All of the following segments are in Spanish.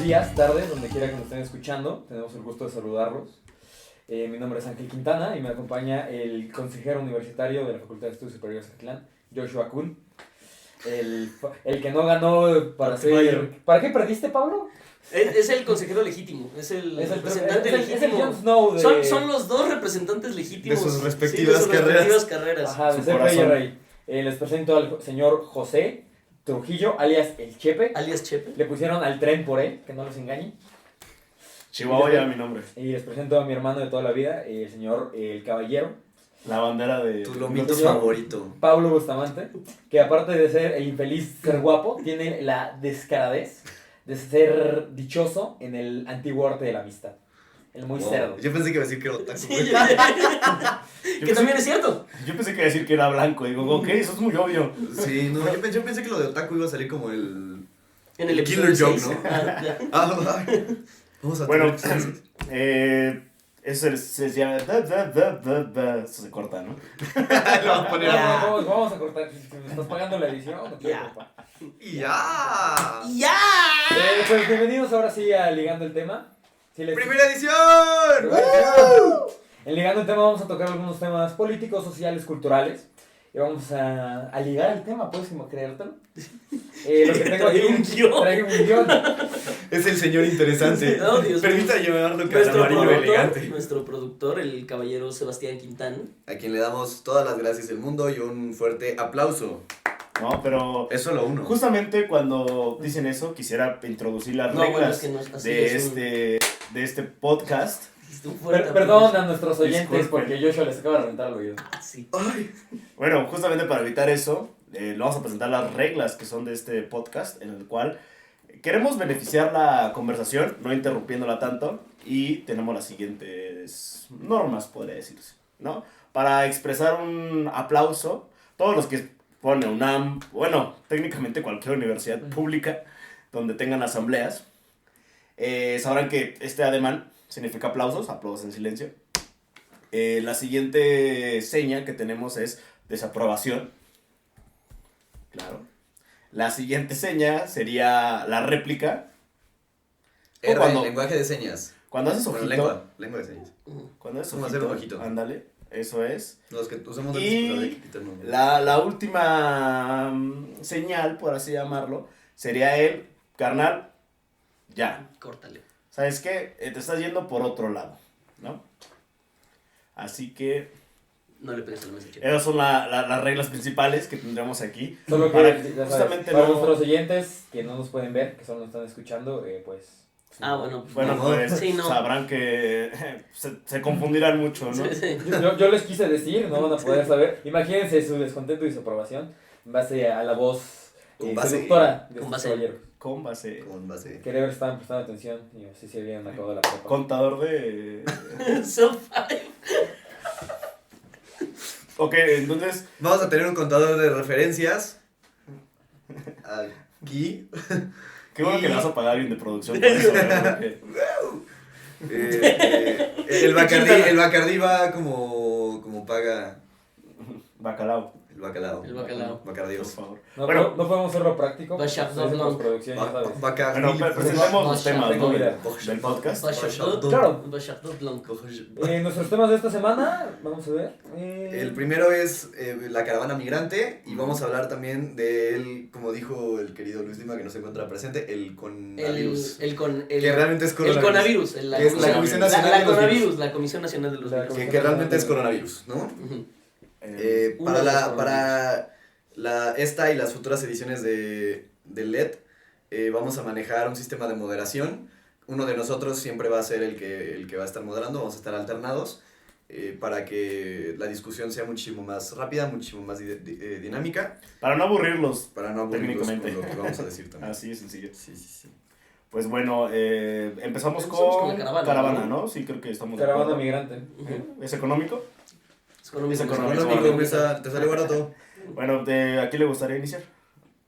días, tardes, donde quiera que nos estén escuchando. Tenemos el gusto de saludarlos. Mi nombre es Ángel Quintana y me acompaña el consejero universitario de la Facultad de Estudios Superiores Acatlán, Joshua Kuhn. El que no ganó para ser... ¿Para qué perdiste, Pablo? Es el consejero legítimo, es el representante legítimo. Es el Jon Snow de... Son los dos representantes legítimos de sus respectivas carreras. Ajá, de ser rey y rey. Les presento al señor José Trujillo, alias el Chepe. Alias Chepe. Le pusieron al tren por él, que no los engañe. Chihuahua ya mi nombre. Y les presento a mi hermano de toda la vida, el señor El Caballero. La bandera de... Tu lomito favorito. Pablo Bustamante, que aparte de ser el infeliz ser guapo, tiene la descaradez de ser dichoso en el antiguo arte de la amistad. El muy cerdo. Yo pensé que iba a decir que era otaku. Sí, que también es cierto. Yo pensé que iba a decir que era blanco. Digo, ok, eso es muy obvio. Sí, no, yo pensé que lo de otaku iba a salir como el... En el Killer episodio joke, 6. ¿no? Ya. Vamos a Bueno, tener... se llama... Esto se corta, ¿no? Lo vamos a poner... Ya. Vamos a cortar. Si me estás pagando la edición, no quiero, Ya. papá. ¡Y ya! ¡Ya! Pues bienvenidos ahora sí a Ligando el Tema. Si les- ¡Primera edición! En Ligando el Tema vamos a tocar algunos temas políticos, sociales, culturales. Y vamos a ligar el tema, ¿puedes creértelo? Lo que tengo aquí Traigo un guión. traigo un guión. Es el señor interesante. No, Dios mío. Permita llevarlo amarillo elegante. Nuestro productor, el caballero Sebastián Quintana. A quien le damos todas las gracias del mundo y un fuerte aplauso. No, pero... Es solo uno. Justamente cuando dicen eso, quisiera introducir las No, bueno, reglas es que no es así, de, es un- de este podcast. Un fuerte Perdón aplauso. a nuestros oyentes Disculpen. porque Joshua les acaba de reventar el oído. Ah, sí. Ay. Bueno, justamente para evitar eso, le vamos a presentar las reglas que son de este podcast, en el cual queremos beneficiar la conversación, no interrumpiéndola tanto, y tenemos las siguientes normas, podría decirse, ¿no? Para expresar un aplauso, todos los que pone UNAM, bueno, técnicamente cualquier universidad pública donde tengan asambleas, sabrán que este ademán significa aplausos, aplausos en silencio. La siguiente seña que tenemos es desaprobación. Claro. La siguiente seña sería la réplica. R, cuando- lenguaje de señas. Cuando haces Bueno, ojito. lengua de señas. Cuando haces ¿Cómo hacer un ojito. ojito? Ándale, eso es. Los que usamos Y antes, pero hay que quitarlo. La última señal, por así llamarlo, sería el carnal, ya. Córtale. ¿Sabes qué? Te estás yendo por otro lado, ¿no? Así que No le pegues a la mesa, Chepe. esas son las reglas principales que tendremos aquí. Solo que, Para- ya sabes, justamente para no- nuestros oyentes que no nos pueden ver, que solo nos están escuchando, pues... Ah, bueno. pues Bueno, no. pues Sí, no. sabrán que se confundirán mucho, ¿no? Sí, sí. Yo les quise decir, no van a poder saber. Imagínense su descontento y su aprobación en base a la voz Con base- seductora de con estos base- caballeros. Con base. Con base. Quería ver si estaban prestando atención y así se habían acabado la prepa. Contador de... So five. Ok, entonces... Vamos a tener un contador de referencias. Aquí. Qué bueno que le vas a pagar a alguien de producción por eso, ¿no? Porque El Bacardí va como paga Bacalao, el bacalao. El bacalao. por Bacardíos. favor. No, Bueno. no podemos hacerlo práctico. Va Chef porque Blanc. producción, ya sabes. Bacardí. Bueno, presentemos los temas, ¿no? Comida. Del podcast. Bachardot. Claro. Bachardot blanco. Nuestros temas de esta semana, vamos a ver. El primero es la caravana migrante y vamos a hablar también del, como dijo el querido Luis Lima que no se encuentra presente, el coronavirus. Que realmente es El coronavirus. Que es la Comisión Nacional La de los coronavirus, Virus. la Comisión Nacional de los La Virus. Que realmente es coronavirus, ¿no? Ujú. Eh, Para esta y las futuras ediciones de LED vamos a manejar un sistema de moderación. Uno de nosotros siempre va a ser el que va a estar moderando, vamos a estar alternados para que la discusión sea muchísimo más rápida, muchísimo más dinámica, para no aburrirlos. para no aburrirlos con Técnicamente. lo que vamos a decir también. Así de sencillo. Sí. Pues bueno, empezamos Empezamos con con la caravana, caravana, ¿no? ¿no? Sí, creo que estamos de Caravana acuerdo. migrante. Ujú. ¿Es económico? Es económico. Es económico. Económico, te sale barato. Bueno, ¿a quién le gustaría iniciar?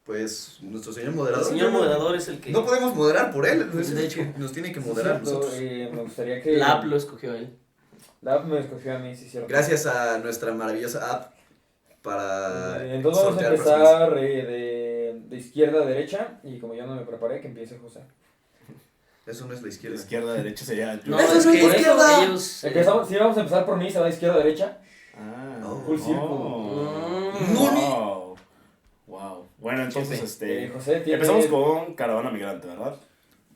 Pues nuestro señor El moderador. señor moderador es el que. No podemos moderar por él, De hecho. nos tiene que Sí, moderar cierto, nosotros. me gustaría que... La app lo escogió él. La app me escogió a mí, sí, cierto. Gracias a nuestra maravillosa app para Entonces vamos a sortear personas. empezar de izquierda a derecha y como yo no me preparé, que empiece José. Eso no es la izquierda. Izquierda, derecha sería... No, ¡Eso es no es que por izquierda! eso ellos... Empezamos, si vamos a empezar por mí, se va de izquierda a derecha. Full Oh. circle. Wow. Wow. Bueno, entonces, José tiene... empezamos con Caravana Migrante, ¿verdad?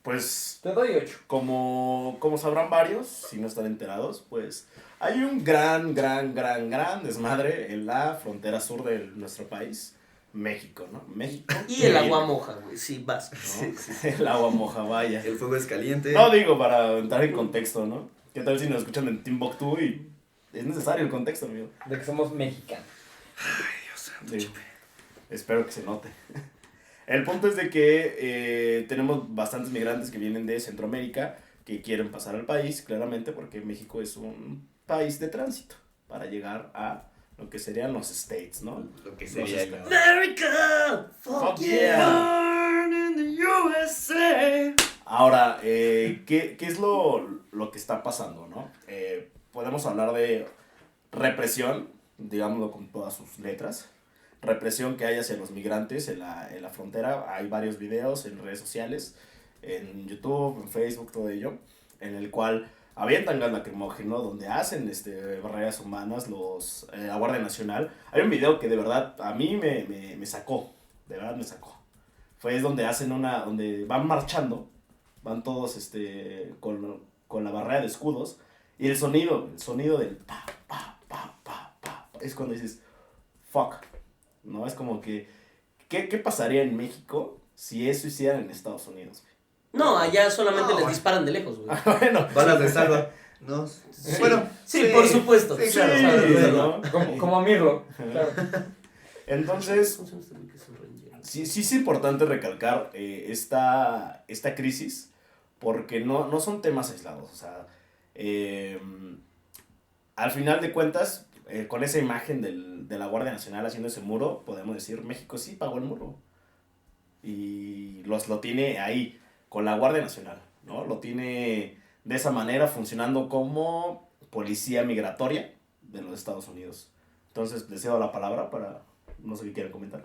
Pues, Te doy 8. como sabrán varios, si no están enterados, pues hay un gran desmadre en la frontera sur de nuestro país, México, ¿no? México. Y el agua moja, güey, sí, vas. ¿no? Sí. El agua moja, vaya. El fuego es caliente. No digo para entrar en contexto, ¿no? ¿Qué tal si nos escuchan en Timbuktu y es necesario el contexto, amigo? De que somos mexicanos. Ay, Dios santo, Sí. Chepe. Espero que se note. El punto es de que tenemos bastantes migrantes que vienen de Centroamérica que quieren pasar al país, claramente, porque México es un país de tránsito para llegar a lo que serían los States, ¿no? Lo que Los sería Estados. America, Fuck yeah. born in the USA. Ahora, ¿qué es lo que está pasando, no? Podemos hablar de represión, digámoslo con todas sus letras. Represión que hay hacia los migrantes en la frontera. Hay varios videos en redes sociales, en YouTube, en Facebook, todo ello, en el cual avientan gas lacrimógeno, donde hacen barreras humanas la Guardia Nacional. Hay un video que de verdad a mí me sacó, de verdad me sacó. Fue donde hacen donde van marchando, van todos con la barrera de escudos, y el sonido del pa, pa, pa, pa, pa, es cuando dices, fuck. ¿No? Es como que, ¿qué pasaría en México si eso hicieran en Estados Unidos? No, allá solamente No, les güey. disparan de lejos, güey. Bueno, Balas de salva. No. Sí. Bueno, Sí, por supuesto. Sí, claro. sí, Claro. ¿no? Como a Mirlo. Claro. Entonces, ¿Cómo se llama este güey que es un ranger? sí es importante recalcar esta crisis, porque no son temas aislados. O sea, al final de cuentas, con esa imagen de la Guardia Nacional haciendo ese muro, podemos decir, México sí pagó el muro. Y lo tiene ahí, con la Guardia Nacional, ¿no? Lo tiene de esa manera, funcionando como policía migratoria de los Estados Unidos. Entonces, les cedo la palabra para, no sé qué quieren comentar.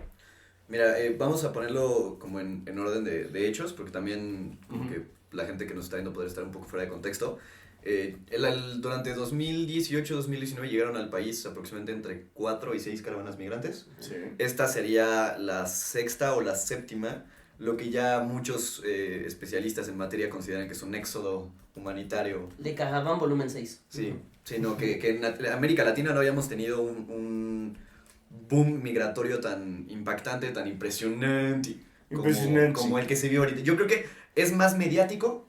Mira, vamos a ponerlo como en orden de hechos, porque también como Ujú. que la gente que nos está viendo podría estar un poco fuera de contexto. Durante 2018-2019 llegaron al país aproximadamente entre 4 y 6 caravanas migrantes. Sí. Esta sería la sexta o la séptima, lo que ya muchos especialistas en materia consideran que es un éxodo humanitario. De Cajabán, volumen 6. Sí, sino que en América Latina no habíamos tenido un boom migratorio tan impactante, tan impresionante, como el que se vio ahorita. Yo creo que es más mediático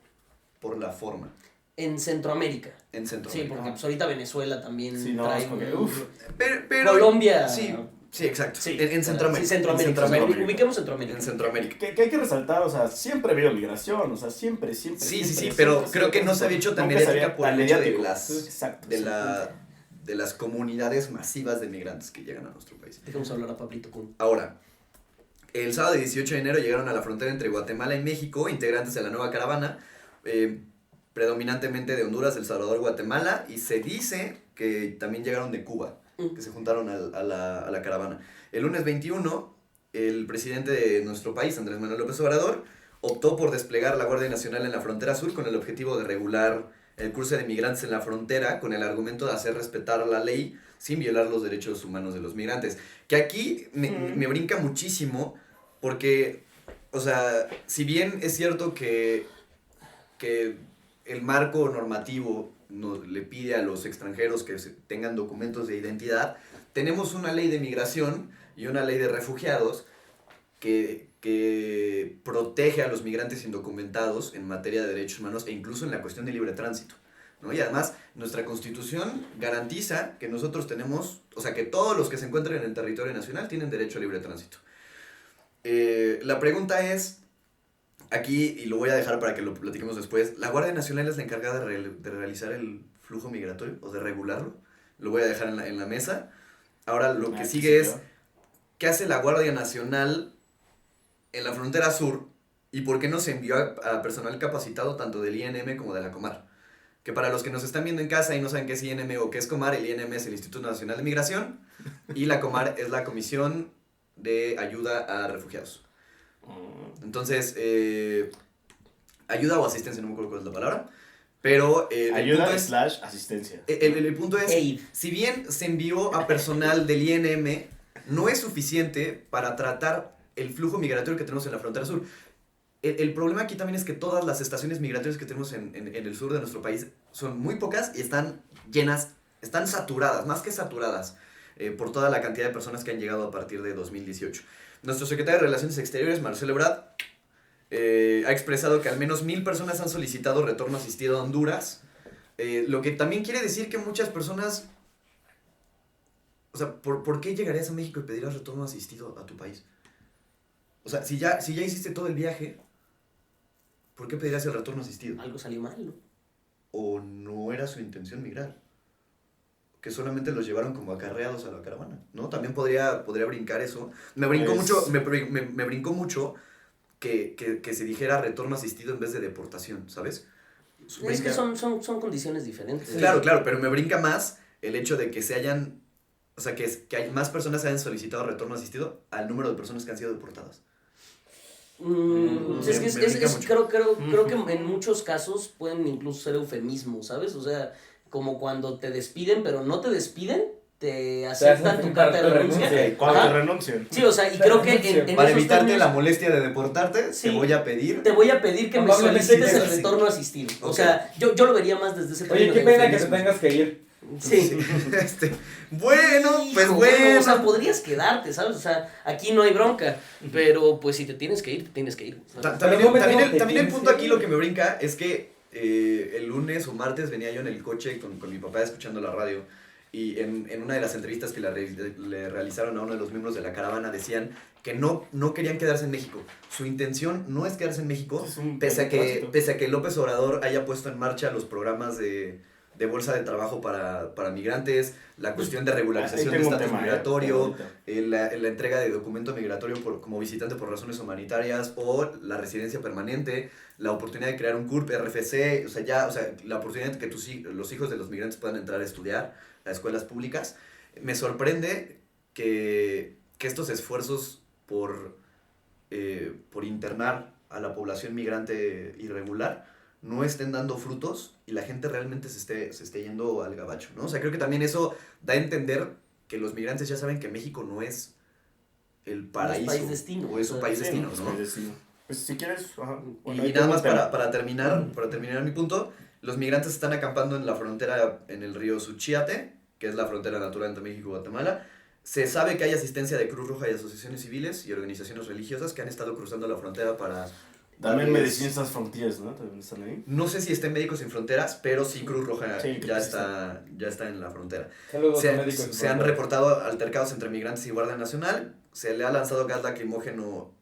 por la forma En Centroamérica. en Sí, Centroamérica. porque pues ahorita Venezuela también Sí, no, trae es como que, un- uf. Pero Colombia. Sí, sí, exacto. Sí, En Centroamérica. Sí, Centroamérica. En Centroamérica. O sea, ubiquemos Centroamérica. En Centroamérica. Que hay que resaltar, o sea, siempre ha habido migración, o sea, siempre. Sí, siempre, pero siempre, creo que no siempre. se había hecho tan Nunca se mediática había por tan el hecho de mediático. las, Exacto. de las comunidades masivas de migrantes que llegan a nuestro país. Dejemos hablar a Pablito Kun. Ahora, el sábado 18 de enero llegaron a la frontera entre Guatemala y México integrantes de la nueva caravana, predominantemente de Honduras, El Salvador, Guatemala, y se dice que también llegaron de Cuba, que se juntaron a la caravana. El lunes 21, el presidente de nuestro país, Andrés Manuel López Obrador, optó por desplegar la Guardia Nacional en la frontera sur con el objetivo de regular el cruce de migrantes en la frontera con el argumento de hacer respetar la ley sin violar los derechos humanos de los migrantes. Que aquí me brinca muchísimo porque, o sea, si bien es cierto que el marco normativo le pide a los extranjeros que tengan documentos de identidad, tenemos una ley de migración y una ley de refugiados que protege a los migrantes indocumentados en materia de derechos humanos e incluso en la cuestión de libre tránsito, ¿no? Y además, nuestra Constitución garantiza que nosotros tenemos, o sea, que todos los que se encuentren en el territorio nacional tienen derecho a libre tránsito. La pregunta es, aquí, y lo voy a dejar para que lo platiquemos después, ¿la Guardia Nacional es la encargada de realizar el flujo migratorio o de regularlo? Lo voy a dejar en la mesa. Ahora, lo que sigue es, ¿qué hace la Guardia Nacional en la frontera sur y por qué no se envió a personal capacitado tanto del INM como de la Comar? Que para los que nos están viendo en casa y no saben qué es INM o qué es Comar, el INM es el Instituto Nacional de Migración y la Comar es la Comisión de Ayuda a Refugiados. Entonces, ayuda o asistencia, no me acuerdo cuál es la palabra. Pero ayuda / asistencia. El punto es, Aid. si bien se envió a personal del INM, no es suficiente para tratar el flujo migratorio que tenemos en la frontera sur. El problema aquí también es que todas las estaciones migratorias que tenemos en el sur de nuestro país son muy pocas y están llenas, están saturadas, más que saturadas, por toda la cantidad de personas que han llegado a partir de 2018. Nuestro secretario de Relaciones Exteriores, Marcelo Ebrard, ha expresado que al menos 1,000 personas han solicitado retorno asistido a Honduras, lo que también quiere decir que muchas personas... O sea, ¿por qué llegarías a México y pedirás retorno asistido a tu país? O sea, si ya hiciste todo el viaje, ¿por qué pedirás el retorno asistido? Algo salió mal, ¿no? ¿O no era su intención migrar? Que solamente los llevaron como acarreados a la caravana, ¿no? También podría brincar eso. Me brincó mucho que se dijera retorno asistido en vez de deportación, ¿sabes? Es que son condiciones diferentes. Claro, pero me brinca más el hecho de que se hayan... O sea, que hay más personas hayan solicitado retorno asistido al número de personas que han sido deportadas. Creo que en muchos casos pueden incluso ser eufemismos, ¿sabes? O sea, como cuando te despiden, pero no te despiden, te aceptan tu carta de renuncia. Cuando te renuncian. Sí, o sea, y creo que en para esos evitarte términos, la molestia de deportarte, sí, te voy a pedir que me solicites el sí. retorno asistido. O Ok. sea, yo lo vería más desde ese Oye, término qué de pena que te eufemismo. tengas que ir. Sí. Bueno, pues Hijo, bueno. O sea, podrías quedarte, ¿sabes? O sea, aquí no hay bronca. Pero pues si te tienes que ir, te tienes que ir. ¿Sabes? También el punto aquí lo que me brinca es que el lunes o martes venía yo en el coche con mi papá escuchando la radio y en una de las entrevistas que le realizaron a uno de los miembros de la caravana decían que no querían quedarse en México. Su intención no es quedarse en México, pese a que López Obrador haya puesto en marcha los programas de bolsa de trabajo para migrantes, la cuestión de regularización de estatus migratorio, la entrega de documento migratorio como visitante por razones humanitarias o la residencia permanente, la oportunidad de crear un CURP, RFC, o sea, la oportunidad de que los hijos de los migrantes puedan entrar a estudiar a escuelas públicas. Me sorprende que estos esfuerzos por internar a la población migrante irregular no estén dando frutos y la gente realmente se esté yendo al gabacho, ¿no? O sea, creo que también eso da a entender que los migrantes ya saben que México no es el paraíso. país destino. O es un país destino, ¿no? Pues si quieres... Ajá. Bueno, Y nada más para terminar mi punto, los migrantes están acampando en la frontera en el río Suchiate, que es la frontera natural entre México y Guatemala. Se sabe que hay asistencia de Cruz Roja y asociaciones civiles y organizaciones religiosas que han estado cruzando la frontera para... También Medicinas Sans Frontières, ¿no? También están ahí. No sé si estén Médicos Sin Fronteras, pero sí Cruz Roja Sí, ya está en la frontera. Saludos a Médicos Sin Se han Fronteras. reportado altercados entre migrantes y Guardia Nacional. Se le ha lanzado gas lacrimógeno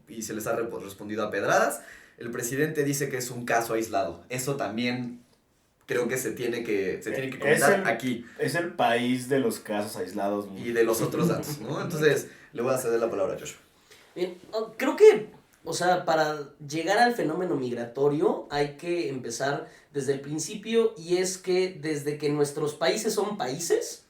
y se les ha respondido a pedradas. El presidente dice que es un caso aislado. Eso también creo que se tiene que comentar aquí. Es el país de los casos aislados. Y de los otros datos, ¿no? Entonces, le voy a ceder la palabra a Joshua. Bien, creo que, o sea, para llegar al fenómeno migratorio hay que empezar desde el principio, y es que desde que nuestros países son países,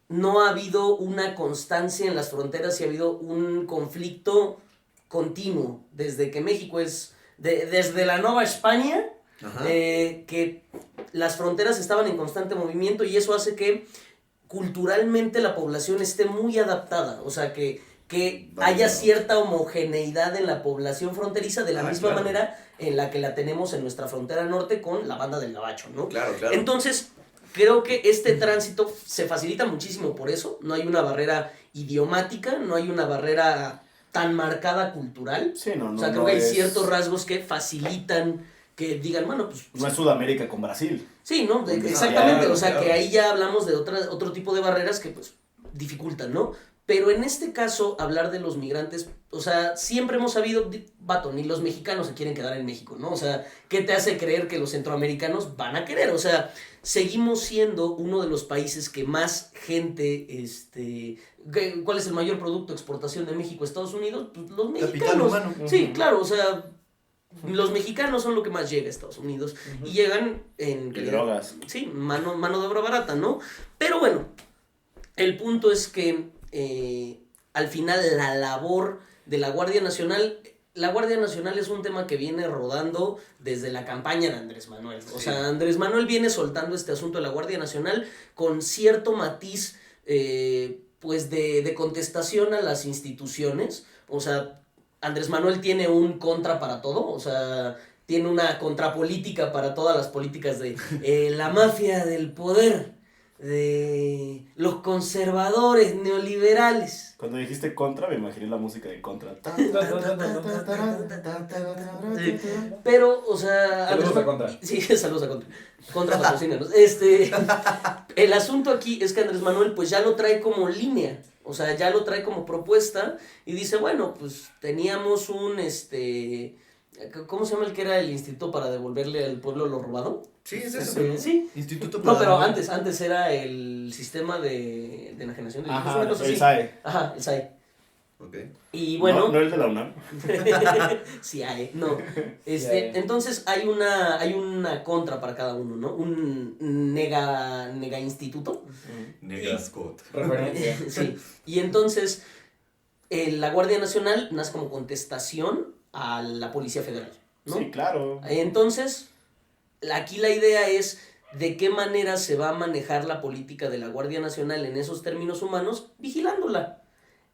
no ha habido una constancia en las fronteras y ha habido un conflicto continuo. Desde que México es, desde la Nueva España, que las fronteras estaban en constante movimiento, y eso hace que culturalmente la población esté muy adaptada, o sea, que haya cierta homogeneidad en la población fronteriza de la misma manera en la que la tenemos en nuestra frontera norte con la banda del Gabacho, ¿no? Claro. Entonces, creo que este tránsito se facilita muchísimo por eso. No hay una barrera idiomática, no hay una barrera tan marcada cultural. Sí, no, o sea, creo que hay ciertos rasgos que facilitan que digan, bueno, pues... No es Sudamérica con Brasil. Sí, ¿no? Exactamente, o sea, que ahí ya hablamos de otro tipo de barreras que, pues, dificultan, ¿no? Pero en este caso, hablar de los migrantes, o sea, siempre hemos sabido, vato, ni los mexicanos se quieren quedar en México, ¿no? O sea, ¿qué te hace creer que los centroamericanos van a querer? O sea, seguimos siendo uno de los países que más gente, ¿cuál es el mayor producto de exportación de México a Estados Unidos? Pues los mexicanos. Capital humano. Sí, claro, o sea, los mexicanos son lo que más llega a Estados Unidos. Y llegan en... Y drogas. Sí, mano de obra barata, ¿no? Pero bueno, el punto es que al final la labor de la Guardia Nacional la Guardia Nacional es un tema que viene rodando desde la campaña de Andrés Manuel. O sea, Andrés Manuel viene soltando este asunto de la Guardia Nacional con cierto matiz, pues, de contestación a las instituciones. O sea, Andrés Manuel tiene un contra para todo, o sea, tiene una contrapolítica para todas las políticas de la mafia del poder, de los conservadores neoliberales. Cuando dijiste Contra, me imaginé la música de Contra. Pero, o sea... Saludos a Contra. Sí, saludos a Contra. Contra patrocínanos. El asunto aquí es que Andrés Manuel pues ya lo trae como línea. O sea, ya lo trae como propuesta y dice, bueno, pues teníamos un, ¿cómo se llama el que era el instituto para devolverle al pueblo lo robado? Sí, es eso. Sí. Instituto No, pero para- antes era el sistema de enajenación de Ajá, una cosa el así. SAE. Ajá, el SAE. Ok. Y bueno... No el de la UNAM. sí hay, no. hay. Entonces hay una contra para cada uno, ¿no? Un nega instituto. Negascot. Referencia. Sí. Y entonces la Guardia Nacional nace como contestación a la Policía Federal, ¿no? Sí, claro. Entonces, aquí la idea es de qué manera se va a manejar la política de la Guardia Nacional en esos términos humanos, vigilándola.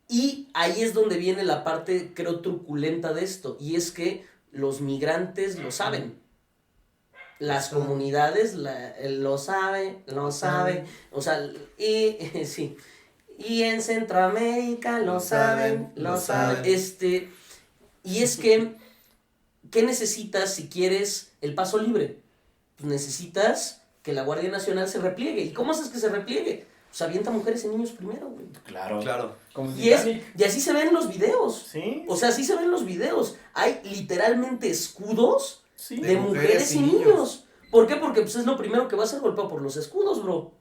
Y ahí es donde viene la parte, creo, truculenta de esto, y es que los migrantes lo saben. Las comunidades lo saben, o sea, y sí. Y en Centroamérica lo saben. Y es que, ¿qué necesitas si quieres el paso libre? Pues necesitas que la Guardia Nacional se repliegue. ¿Y cómo haces que se repliegue? Pues avienta mujeres y niños primero, güey. Claro. Claro. Como Y Titanic. así se ven los videos. Sí. O sea, así se ven los videos. Hay literalmente escudos Sí. de mujeres y niños. ¿Por qué? Porque pues, es lo primero que va a ser golpeado por los escudos, bro.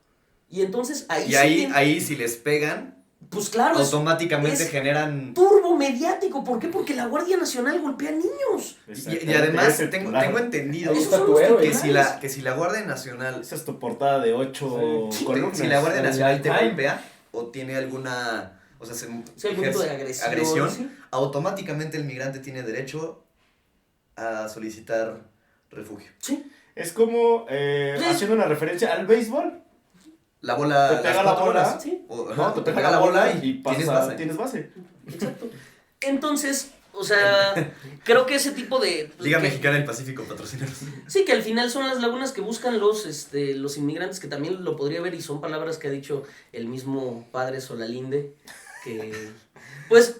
Y entonces ahí Y ahí si les pegan, pues claro, automáticamente es generan... turbo mediático. ¿Por qué? Porque la Guardia Nacional golpea niños. Y además Ese tengo titular. entendido Ahí Esos está son tu los héroe. titulares. que si la Guardia Nacional... Esa es tu portada de 8 Sí. columnas. Si la Guardia El Nacional te Lifetime. golpea o tiene alguna... O sea, se Sí, algún tipo de agresión. ¿Sí? automáticamente el migrante tiene derecho a solicitar refugio. Sí. Es como Sí. haciendo una referencia al béisbol. La bola... Te pega las la cuatro bola. bolas, Sí. o- No, ajá, te pega la bola y tienes pasa, base. tienes base. Exacto. Entonces, o sea, creo que ese tipo de... Liga que- Mexicana del Pacífico, patrocínanos. Sí, que al final son las lagunas que buscan los inmigrantes, que también lo podría ver, y son palabras que ha dicho el mismo padre Solalinde, que pues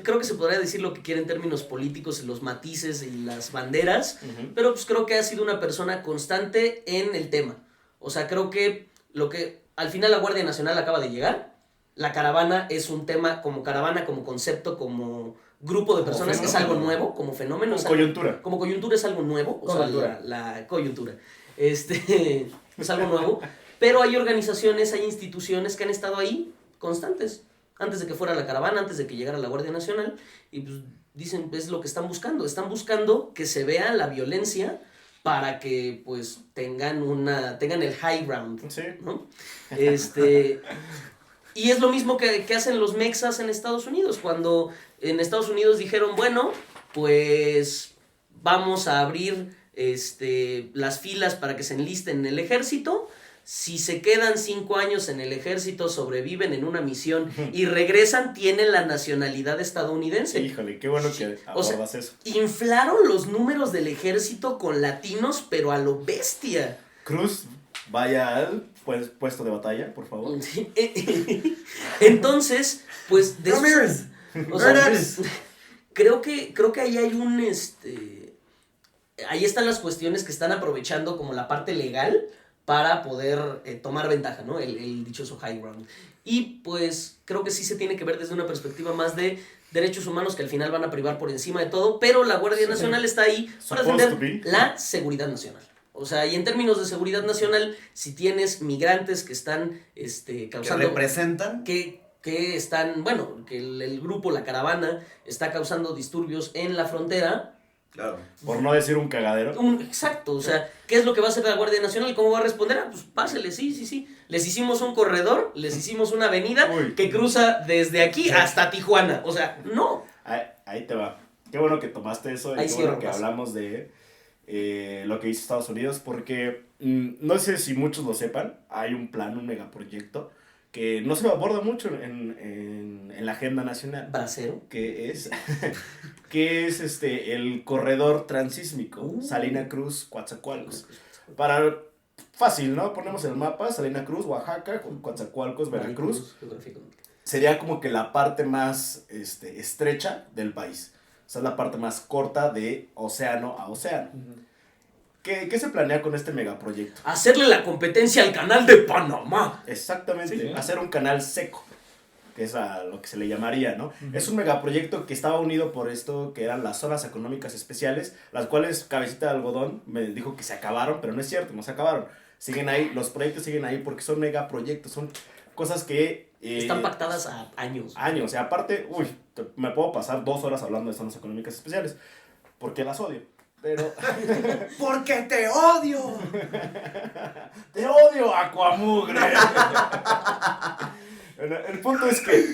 creo que se podría decir lo que quiere en términos políticos, los matices y las banderas, pero pues creo que ha sido una persona constante en el tema. O sea, creo que al final la Guardia Nacional acaba de llegar, la caravana es un tema como caravana, como concepto, como grupo de Como personas, es fenómeno. algo nuevo, como fenómeno. Como es algo- coyuntura. como coyuntura es algo nuevo, o Coyuntura. sea, la coyuntura. Es algo nuevo, pero hay organizaciones, hay instituciones que han estado ahí constantes, antes de que fuera la caravana, antes de que llegara la Guardia Nacional, y pues dicen, es lo que están buscando que se vea la violencia para que pues tengan el high ground, Sí. ¿no? Y es lo mismo que hacen los mexas en Estados Unidos. Cuando en Estados Unidos dijeron, bueno, pues vamos a abrir las filas para que se enlisten en el ejército. Si se quedan 5 años en el ejército, sobreviven en una misión y regresan, tienen la nacionalidad estadounidense. Híjole, qué bueno que O sea, abordas eso. Inflaron los números del ejército con latinos, pero a lo bestia. Cruz, vaya al puesto de batalla, por favor. Sí. Entonces, pues de Ramírez. o sea, Hernández. creo que ahí hay ahí están las cuestiones que están aprovechando como la parte legal para poder tomar ventaja, ¿no? El dichoso high ground. Y pues creo que sí se tiene que ver desde una perspectiva más de derechos humanos que al final van a privar por encima de todo, pero la Guardia Nacional está ahí para Supposed defender to be. la seguridad nacional. O sea, y en términos de seguridad nacional, si tienes migrantes que están Que causando... representan... que están, bueno, que el grupo, la caravana, está causando disturbios en la frontera. Claro. Por no decir un cagadero. Exacto, o sea, ¿qué es lo que va a hacer la Guardia Nacional? ¿Cómo va a responder? Pues pásele, sí. Les hicimos un corredor, les hicimos una avenida Uy. que cruza desde aquí Sí. hasta Tijuana. O sea, no. Ahí te va. qué bueno que tomaste eso y Ahí qué sí, bueno que Rojas. hablamos de lo que hizo Estados Unidos, porque no sé si muchos lo sepan, hay un plan, un megaproyecto que no se aborda mucho en la agenda nacional, Bracero. que es, el corredor transísmico, Uh. Salina Cruz, Coatzacoalcos. Para, fácil, ¿no? Ponemos el mapa, Salina Cruz, Oaxaca, Coatzacoalcos, Veracruz. Geográficamente. Sería como que la parte más estrecha del país. O sea, es la parte más corta de océano a océano. Ujú. ¿Qué se planea con este megaproyecto? Hacerle la competencia al canal de Panamá. Exactamente, Sí. hacer un canal seco, que es a lo que se le llamaría, ¿no? Ujú. Es un megaproyecto que estaba unido por esto, que eran las zonas económicas especiales, las cuales Cabecita de Algodón me dijo que se acabaron, pero no es cierto, no se acabaron. Siguen ahí, los proyectos siguen ahí porque son megaproyectos, son cosas que... Están pactadas a años. Años, o sea, aparte, me puedo pasar 2 horas hablando de zonas económicas especiales, porque las odio, pero... ¡Porque te odio! ¡Te odio, Aquamugre! El punto es que,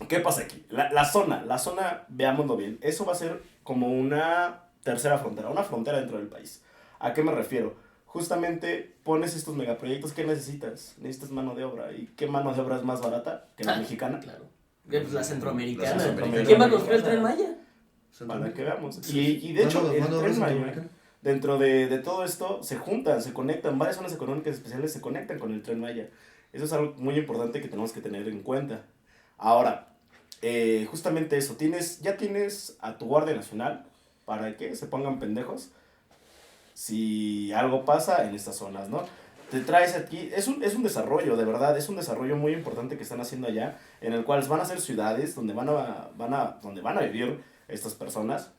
¿qué pasa aquí? La zona, veámoslo bien, eso va a ser como una tercera frontera, una frontera dentro del país. ¿A qué me refiero? Justamente pones estos megaproyectos, ¿qué necesitas? Necesitas mano de obra. ¿Y qué mano de obra es más barata que la mexicana? Claro. Pues la centroamericana. La centroamericana. ¿Quién va a construir el Tren Maya? Para que veamos. Y de hecho, el Tren Maya, dentro de todo esto, se juntan, se conectan, varias zonas económicas especiales se conectan con el Tren Maya. Eso es algo muy importante que tenemos que tener en cuenta. Ahora, justamente eso, ya tienes a tu Guardia Nacional para que se pongan pendejos si algo pasa en estas zonas, ¿no? Te traes aquí, es un desarrollo, de verdad, es un desarrollo muy importante que están haciendo allá, en el cual van a ser ciudades donde van a vivir estas personas,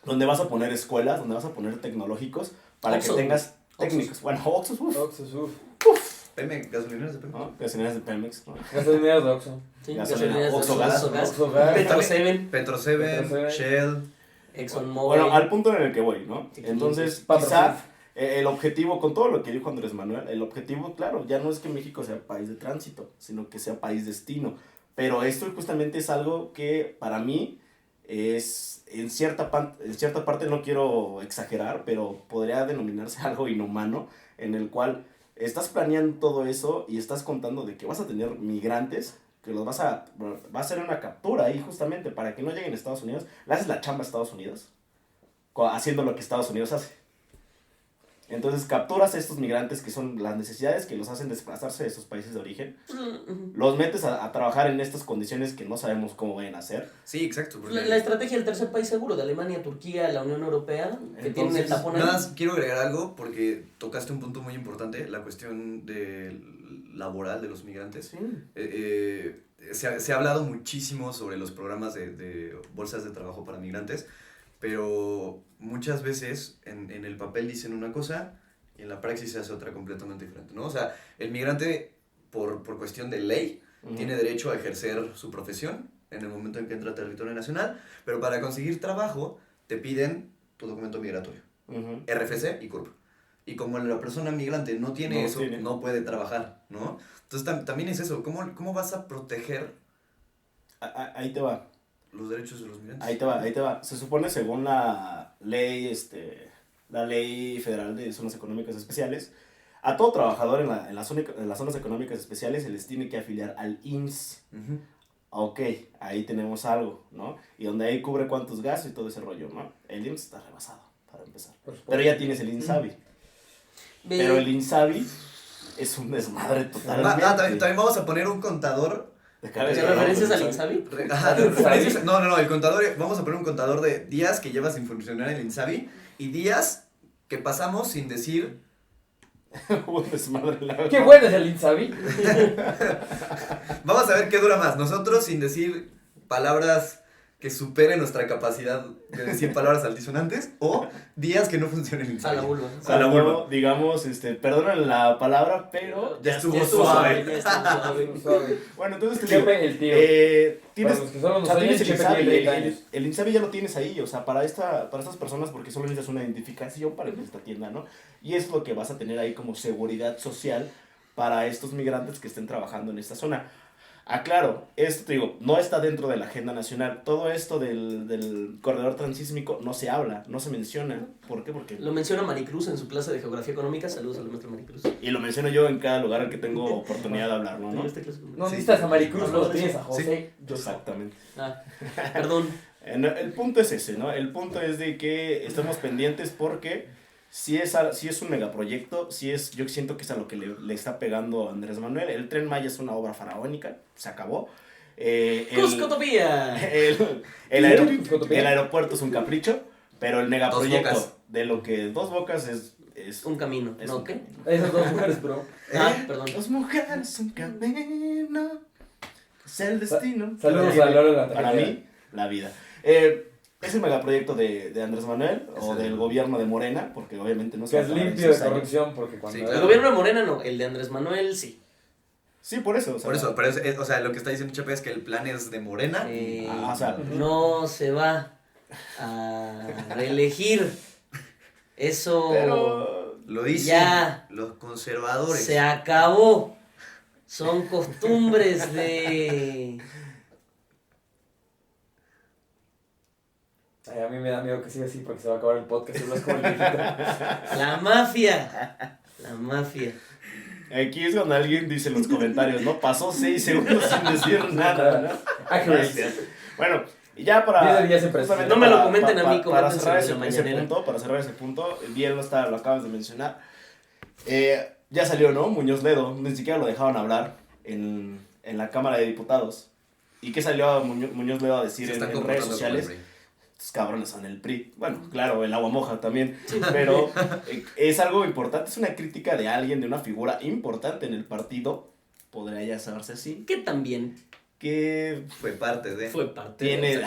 donde vas a poner escuelas, donde vas a poner tecnológicos, para Oxxo. que tengas técnicos. Bueno, Oxxo, Oxxo, uf. Pemex, gasolineras de Pemex. ¿no? Gasolineras de Pemex, ¿no? Gasolineras de Oxxo. Sí, Gasolina, gasolineras de Oxxo Gas, Oxxo Gas. Petro Seven, Petro Seven, Petro Seven. Shell. ExxonMobil. Bueno, al punto en el que voy, ¿no? Sí, Entonces, Patrocin. quizá el objetivo, con todo lo que dijo Andrés Manuel, el objetivo, claro, ya no es que México sea país de tránsito, sino que sea país destino. Pero esto justamente es algo que para mí es, en cierta parte, no quiero exagerar, pero podría denominarse algo inhumano, en el cual estás planeando todo eso y estás contando de que vas a tener migrantes, que va a ser una captura ahí justamente para que no lleguen a Estados Unidos. Le haces la chamba a Estados Unidos, haciendo lo que Estados Unidos hace. Entonces capturas a estos migrantes que son las necesidades que los hacen desplazarse de sus países de origen, los metes a trabajar en estas condiciones que no sabemos cómo vayan a ser. Sí, exacto. porque- La estrategia del tercer país seguro, de Alemania, Turquía, la Unión Europea, que tienen el Entonces, tapón ahí. Nada más quiero agregar algo porque tocaste un punto muy importante, la cuestión laboral de los migrantes. Sí. Se ha hablado muchísimo sobre los programas de bolsas de trabajo para migrantes, pero muchas veces en el papel dicen una cosa y en la praxis se hace otra completamente diferente, ¿no? O sea, el migrante, por cuestión de ley, tiene derecho a ejercer su profesión en el momento en que entra a territorio nacional, pero para conseguir trabajo te piden tu documento migratorio, Ujú. RFC y CURP. Y como la persona migrante no tiene No eso, tiene. no puede trabajar, ¿no? Entonces también es eso, ¿cómo vas a proteger Ahí te va. los derechos de los migrantes? Ahí te va. Se supone, según la ley federal de zonas económicas especiales, a todo trabajador en las zonas económicas especiales se les tiene que afiliar al IMSS. Ujú. Ok, ahí tenemos algo, ¿no? Y donde ahí cubre cuántos gastos y todo ese rollo, ¿no? El IMSS está rebasado, para empezar. Por supuesto. Pero ya tienes el INSABI. Pero el INSABI es un desmadre totalmente. También vamos a poner un contador. De ¿Te cabeza, ¿no? referencias al El Insabi? Ajá, no, el contador, vamos a poner un contador de días que llevas sin funcionar el INSABI y días que pasamos sin decir. Hubo un desmadre largo. Qué bueno es el Insabi. Vamos a ver qué dura más. Nosotros sin decir palabras que superen nuestra capacidad de decir palabras altisonantes o días que no funcione el A INSABI. la vulva. A la vuelvo, digamos, perdonen la palabra, pero Ya estuvo Ya estuvo suave. ya estuvo suave. Bueno, entonces te digo, Chepe el tío. tienes, Para los que solo o nos sea, oyen, tienes el Chepe INSABI, tiene 30 años. el INSABI ya lo tienes ahí, o sea, para estas personas, porque solo necesitas una identificación para que esta tienda, ¿no? Y es lo que vas a tener ahí como seguridad social para estos migrantes que estén trabajando en esta zona. Aclaro, esto te digo, no está dentro de la agenda nacional. Todo esto del corredor transísmico no se habla, no se menciona. ¿Por qué? Porque... Lo menciona Maricruz en su clase de Geografía Económica. Saludos a la maestra Maricruz. Y lo menciono yo en cada lugar al que tengo oportunidad de hablarlo, ¿no? ¿Tuviste clase de No económica? necesitas a Maricruz, Hablamos lo de tienes eso. a José. Exactamente. Ah, perdón. El punto es ese, ¿no? El punto es de que estemos pendientes porque si es un megaproyecto, yo siento que es a lo que le está pegando a Andrés Manuel. El Tren Maya es una obra faraónica, se acabó. Cuscotopía. El aeropuerto es un capricho, pero el megaproyecto Dos Bocas. de lo que Dos Bocas es Un camino, es ¿no? un ¿Qué? camino. Esas dos mujeres, bro. Ah, perdón. Dos mujeres, un camino, es el destino. Saludos a Laura la Para Tragedia. mí, la vida. Es el megaproyecto de Andrés Manuel o del gobierno de Morena, porque obviamente no se Que va es a acabar en limpio de 6 años. corrupción porque cuando... Sí, El claro. gobierno de Morena no, el de Andrés Manuel sí. Sí, por eso. O sea, Por eso, pero o sea, lo que está diciendo Chepe es que el plan es de Morena. o sea, No se va a reelegir. Eso pero Lo dicen Ya. los conservadores. se acabó. Son costumbres de... Ay, a mí me da miedo que siga así porque se va a acabar el podcast. Es como el viejito. La mafia. La mafia. aquí es cuando alguien dice en los comentarios, ¿no? Pasó 6 segundos sin decir nada, ¿no? Accuracy. Bueno, y ya para... 10 de 10 siempre. justamente No me lo comenten a mí, para coméntenselo cerrar en la mañanera. para cerrar ese punto, bien lo acabas de mencionar. Ya salió, ¿no? Muñoz Ledo, ni siquiera lo dejaban hablar en la Cámara de Diputados. ¿Y qué salió Muñoz Ledo a decir Se en están redes comportando sociales? como el PRI. Estos cabrones son el PRI. Bueno, claro, el agua moja también. Pero es algo importante, es una crítica de alguien, de una figura importante en el partido, podría ya saberse así, Que también que Fue parte de. fue parte tiene... de...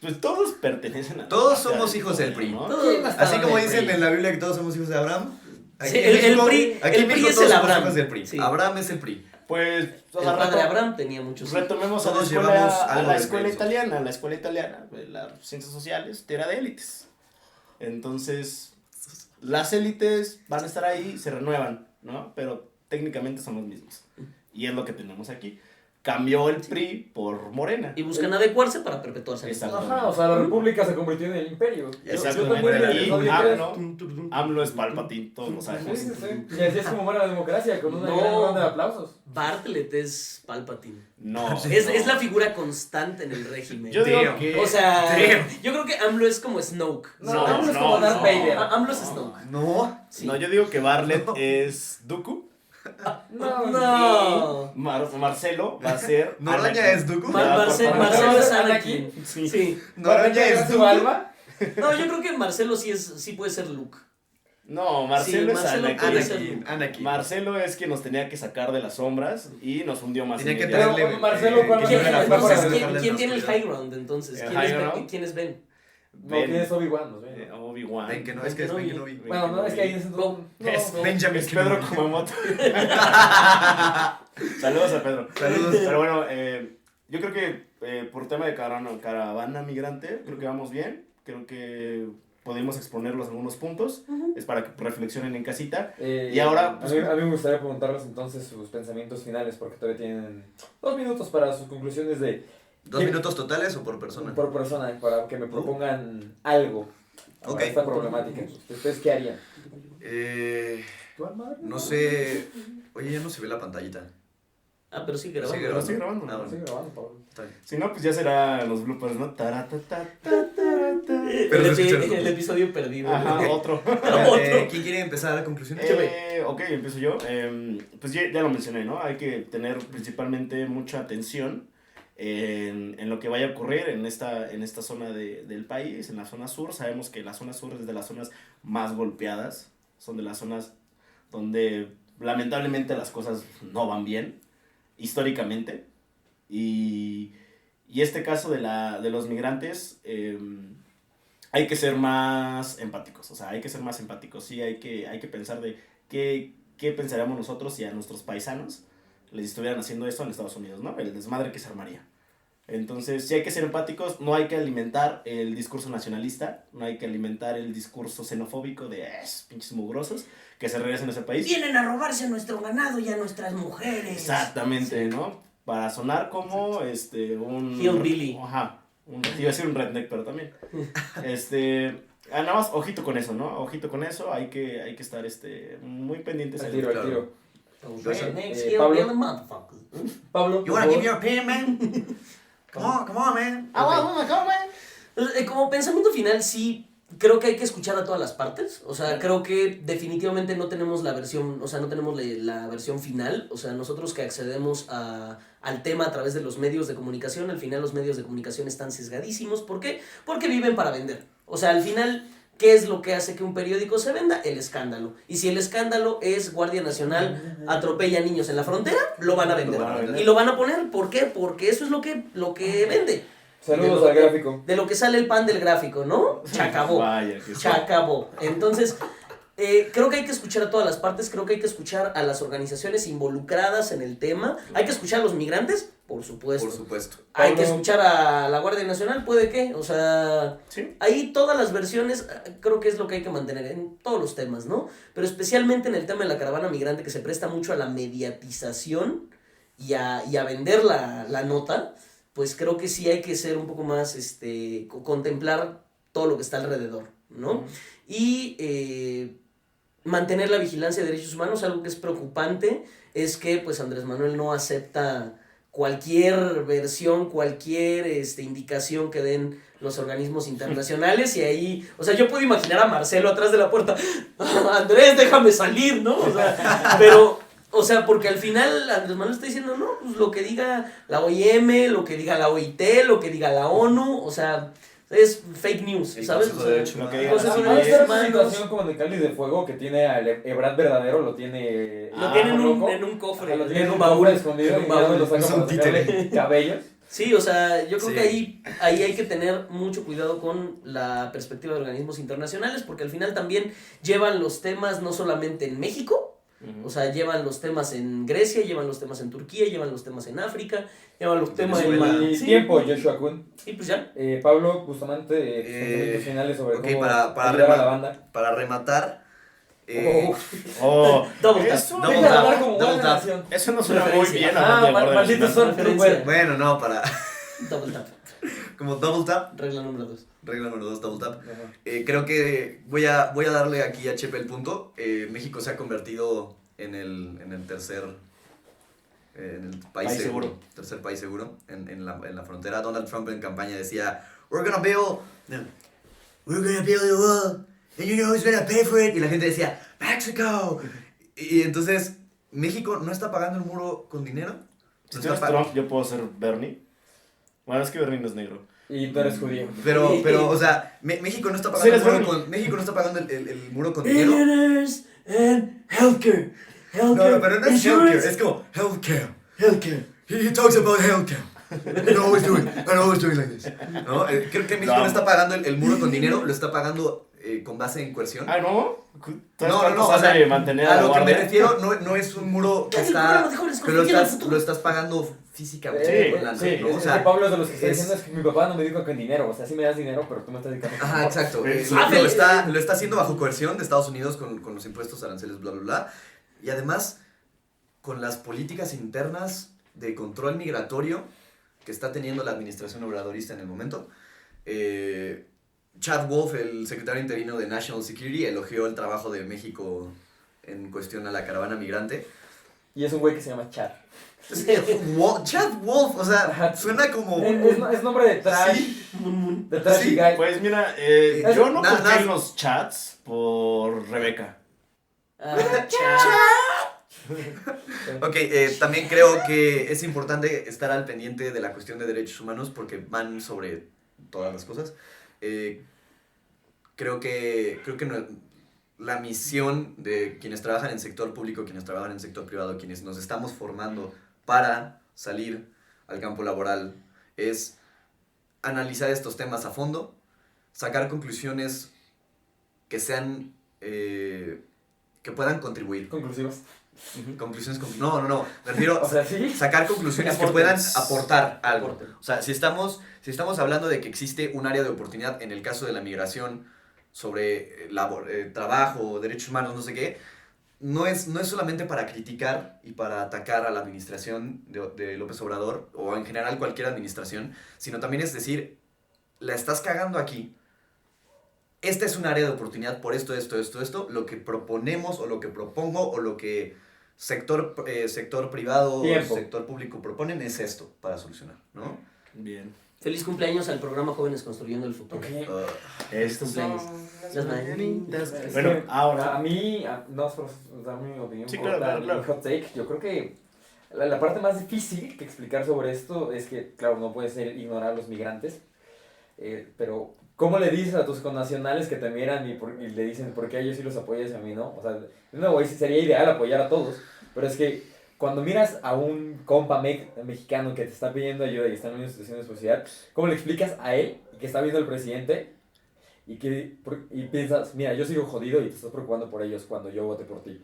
pues todos pertenecen a... Todos o sea, somos hijos del PRI. ¿no? Todo- Así como dicen en la Biblia que todos somos hijos de Abraham. Sí, el PRI aquí en México es todos el somos Abraham. hijos del PRI. Sí. Abraham es el PRI. Pues, o El sea, padre Abraham tenía muchos... retomemos a la Todos escuela, llevamos a algo la de escuela eso. italiana. La escuela italiana, las ciencias sociales, era de élites. Entonces, las élites van a estar ahí, se renuevan, ¿no? Pero técnicamente son los mismos. Y es lo que tenemos aquí. Cambió el PRI por Morena. Y buscan adecuarse para perpetuarse. en el Exacto. poder. Ajá, o sea, la república se convirtió en el imperio. Exacto. Yo también en el Y episodio AMLO, tres. AMLO es Palpatine, todos lo Sí, sabemos. sí, sí. Y así es como muere la democracia, con una No. gran ronda de aplausos. Bartlett es Palpatine. No. Es la figura constante en el régimen. Yo digo Damn. que... O sea, Damn. yo creo que AMLO es como Snoke. No, AMLO es como Darth Vader. AMLO es Snoke. No. Sí. No, yo digo que Bartlett es Dooku. No. Marcelo va a ser... Noraña Anakin. es Dooku. Ya, por Marcelo favor. es Anakin. Sí. Sí. Noraña es su Dooku. alma. No, yo creo que Marcelo sí puede ser Luke. No, Marcelo Sí, es Marcelo Anakin. puede ser- Anakin. Marcelo es quien nos tenía que sacar de las sombras y nos hundió más. Tenía en que ella. Pero, traerle. Marcelo, ¿cuál va a ¿Quién, ser la entonces, mejor ¿quién, de quién la tiene el oscuridad? high ground entonces? El ¿Quién high es, ground? Ben? ¿Quién es Ben? No, ¿quién es Obi-Wan? No sé. Obi-Wan. Ven que no, es que es Ben Kenobi. Bueno, no, es que ahí es no, Es no. Benjamin Es Pedro Kenobi. Kumamoto. Saludos a Pedro. Saludos. Pero bueno, yo creo que por tema de caravana migrante, creo que vamos bien. Creo que podemos exponerlos algunos puntos. Es para que reflexionen en casita. Y ahora, pues, a mí me gustaría preguntarles entonces sus pensamientos finales, porque todavía tienen 2 minutos para sus conclusiones de 2 minutos totales o por persona. por persona, para que me propongan algo para Ok. esta problemática. ¿Ustedes qué harían? No sé. Oye, ya no se ve la pantallita. Ah, pero sí grabando. Sí, Pero estoy grabando. Ah, ¿no? bueno. Sí, grabando, Pablo. Está bien. Si no, pues ya será los bloopers, ¿no? Pero se El, escucha los el episodio perdido. Ajá, otro. ¿Quién quiere empezar a conclusiones? Ok, empiezo yo. Pues ya lo mencioné, ¿no? Hay que tener principalmente mucha atención en lo que vaya a ocurrir en esta zona del país, en la zona sur. Sabemos que la zona sur es de las zonas más golpeadas, son de las zonas donde lamentablemente las cosas no van bien, históricamente. Y este caso de los migrantes, hay que ser más empáticos, o sea, hay que ser más empáticos, sí, hay que pensar de qué pensaríamos nosotros si a nuestros paisanos les estuvieran haciendo esto en Estados Unidos, ¿no? El desmadre que se armaría. Entonces, sí hay que ser empáticos, no hay que alimentar el discurso nacionalista, no hay que alimentar el discurso xenofóbico de pinches mugrosos que se regresen a ese país. Vienen a robarse a nuestro ganado y a nuestras mujeres. Exactamente, ¿no? para sonar como un... Hillbilly. Ajá, iba a decir un redneck, pero también. Nada más, ojito con eso, ¿no? Ojito con eso, hay que estar muy pendientes. Al tiro, al Claro. tiro. Rednecks, Pablo. hillbilly motherfuckers. Pablo, You wanna give your opinion, man? Come on, man. Como pensamiento final, sí, creo que hay que escuchar a todas las partes. O sea, creo que definitivamente no tenemos la versión, o sea, no tenemos la versión final. O sea, nosotros que accedemos al tema a través de los medios de comunicación, al final los medios de comunicación están sesgadísimos. ¿Por qué? Porque viven para vender. O sea, al final, ¿qué es lo que hace que un periódico se venda? El escándalo. Y si el escándalo es Guardia Nacional atropella niños en la frontera, lo van a vender. Lo van a vender. Y lo van a poner, ¿por qué? Porque eso es lo que vende. saludos al gráfico. De lo que sale el pan del gráfico, ¿no? Chacabó. Vaya, que sí. Chacabó. Entonces, creo que hay que escuchar a todas las partes, creo que hay que escuchar a las organizaciones involucradas en el tema. Hay que escuchar a los migrantes, por supuesto. Por supuesto. Hay que escuchar a la Guardia Nacional, puede que, o sea, Sí. ahí todas las versiones creo que es lo que hay que mantener en todos los temas, ¿no? Pero especialmente en el tema de la caravana migrante que se presta mucho a la mediatización y a vender la nota, pues creo que sí hay que ser un poco más, contemplar todo lo que está alrededor, ¿no? Y mantener la vigilancia de derechos humanos, algo que es preocupante, es que pues Andrés Manuel no acepta cualquier versión, cualquier indicación que den los organismos internacionales y ahí, o sea, yo puedo imaginar a Marcelo atrás de la puerta, Andrés, déjame salir, ¿no? O sea, pero, o sea, porque al final Andrés Manuel está diciendo, no, pues lo que diga la OIM, lo que diga la OIT, lo que diga la ONU, o sea, es fake news, El ¿sabes? Consejo O sea, de Derechos lo que Humanos. diga Consejo la de Ah, Derechos esta Humanos. situación como de Cáliz de Fuego que tiene al Ebrard verdadero, lo tiene... Lo tienen loco. en un cofre, Ajá, lo tiene en un baúl baúl escondido en un y ya no baúl. lo saca Es un para sacarle cabellos. Sí, o sea, yo creo Sí. que ahí hay que tener mucho cuidado con la perspectiva de organismos internacionales, porque al final también llevan los temas no solamente en México, o sea, llevan los temas en Grecia, llevan los temas en Turquía, llevan los temas en África, llevan los temas en... Venezuela. Y Sí. tiempo, Joshua Kun. Y pues ya. Pablo, justamente, tus pensamientos finales sobre ok, cómo para ayudar a la banda. Para rematar, Oh, Double tap. eso, Double Deja de tap, hablar como double buena tap. nación. eso no suena muy Referencia. bien hablando de Guardia Malditos Nacional. son Referencia. bueno, no, para Double tap. como double tap, Regla número 2. regla número 2, double tap. Ajá. Creo que voy a darle aquí a Chepe el punto. México se ha convertido en el tercer país seguro. Tercer país seguro en la frontera. Donald Trump en campaña decía, we're gonna build the wall, and you know who's gonna pay for it. Y la gente decía, Mexico. Y entonces, México no está pagando el muro con dinero. Si No tú está eres pagando. Trump, yo puedo ser Bernie. Bueno, es que Bernie no es negro. Y tú eres judío. Pero, o sea, México no está Sí, pagando, eres el, muro Bernie. con, México no está pagando el muro con dinero. Billionaires and healthcare. No, pero no es healthcare, es como healthcare. He talks about healthcare. And always doing like this. ¿No? Creo que México no está pagando el muro con dinero, lo está pagando con base en coerción. Ah, ¿no? No, o sea, mantener a la lo que me guardia? refiero no es un muro que Ya, está, programa de jóvenes que lo estás pagando físicamente. Sí, con lana, Sí, ¿no? es O sea, que Pablo es de los que está es- diciendo es que mi papá no me dijo con dinero. O sea, sí me das dinero, pero tú me estás dedicando. Ajá, exacto. Sí. Lo está haciendo bajo coerción de Estados Unidos con los impuestos, aranceles, bla, bla, bla. Y además, con las políticas internas de control migratorio que está teniendo la administración obradorista en el momento. Chad Wolf, el secretario interino de National Security, elogió el trabajo de México en cuestión a la caravana migrante. Y es un güey que se llama Chad. Chad Wolf, o sea, Ajá. suena como... Es nombre de trash. Sí. De trashy Sí, guy. Pues mira, Es- yo no nada- conté nada- en los chats por Rebeca. Ok, también creo que es importante estar al pendiente de la cuestión de derechos humanos porque van sobre todas las cosas. Creo que la misión de quienes trabajan en sector público, quienes trabajan en sector privado, quienes nos estamos formando para salir al campo laboral es analizar estos temas a fondo, sacar conclusiones que sean, que puedan contribuir. Conclusivas. Conclusiones, no, me refiero O sea, sí. sacar conclusiones que Aporten. puedan aportar algo. Aporten. O sea, si estamos hablando de que existe un área de oportunidad en el caso de la migración sobre trabajo, derechos humanos, no sé qué, no es solamente para criticar y para atacar a la administración de López Obrador, o en general cualquier administración, sino también es decir, la estás cagando aquí. Esta es un área de oportunidad por esto, lo que proponemos o lo que propongo o lo que sector privado Tiempo. o sector público proponen es esto para solucionar, ¿no? Bien. Feliz cumpleaños al programa Jóvenes Construyendo el Futuro. Ok. Estos son Las mañanitas. Es Bueno, que ahora- a mí, no es por dar mi opinión, Sí, por claro, dar claro. mi hot take, yo creo que la parte más difícil que explicar sobre esto es que, claro, no puede ser ignorar a los migrantes, pero ¿cómo le dices a tus connacionales que te miran y le dicen por qué a ellos sí los apoyas y a mí no? O sea, de nuevo, sería ideal apoyar a todos, pero es que cuando miras a un compa mexicano que te está pidiendo ayuda y está en una situación de necesidad, ¿cómo le explicas a él que está viendo al presidente y piensas, mira, yo sigo jodido y te estás preocupando por ellos cuando yo vote por ti?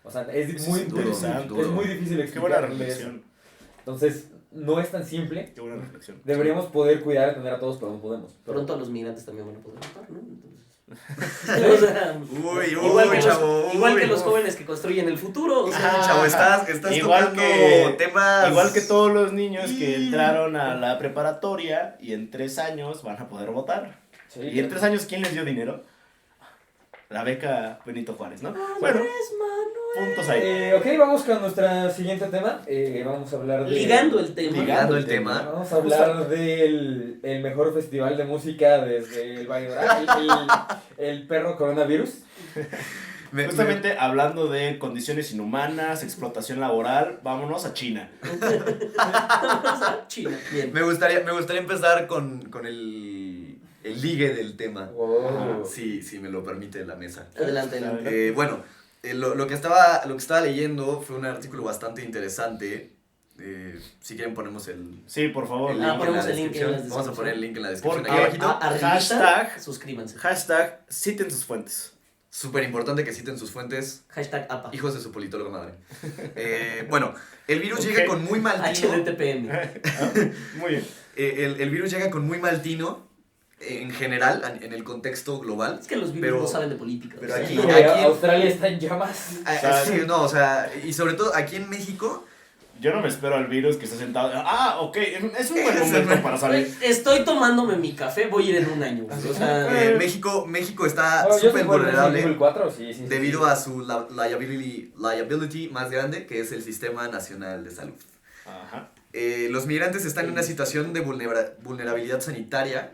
O sea, es muy duro, interesante. es muy difícil Qué buena explicarle eso. reflexión. Entonces, no es tan simple. Qué buena reflexión. Deberíamos poder cuidar y atender a todos, pero no podemos. Pronto a los migrantes también van a poder votar, ¿no? Entonces... o sea, igual que los jóvenes que construyen el futuro. O sea, Chavo, estás Igual tocando que- temas... Igual que todos los niños que entraron a la preparatoria y en 3 años van a poder votar. Sí, Y en 3 años, ¿quién les dio dinero? La beca Benito Juárez, ¿no? Bueno, puntos ahí. Ok, vamos con nuestro siguiente tema. Vamos a hablar de... ligando el tema. Ligando el tema. Vamos a hablar del el mejor festival de música desde el Valle Dorado, el perro coronavirus. Justamente hablando de condiciones inhumanas, explotación laboral, vámonos a China. China. Bien. Me gustaría empezar con el ligue del tema. Wow. Sí, me lo permite la mesa. Adelante, adelante. Bueno, lo que estaba leyendo fue un artículo bastante interesante. Si quieren ponemos el Sí, por favor. link en la ponemos el link en descripción. la Vamos a descripción. poner el link en la descripción Porque- aquí abajito. Arribita, hashtag- suscríbanse. Hashtag, citen sus fuentes. Súper importante que citen sus fuentes. Hashtag APA. Hijos de su politóloga madre. Bueno, el virus Ok. llega con muy mal tino. HDTPM. Muy bien. El virus llega con muy mal tino en general, en el contexto global. Es que los virus Pero- no saben de política. pero o sea, aquí- Australia está en llamas. Sí, no, o sea, y sobre todo aquí en México, Yo no me espero al virus que está sentado. Ah, ok, es un buen momento para salir. Estoy tomándome mi café, voy a ir en un año. O sea, México está Bueno, yo súper soy bueno en vulnerable Resident Evil 4, sí. debido a su liability más grande, que es el Sistema Nacional de Salud. Ajá. Los migrantes están en una situación de vulnerabilidad sanitaria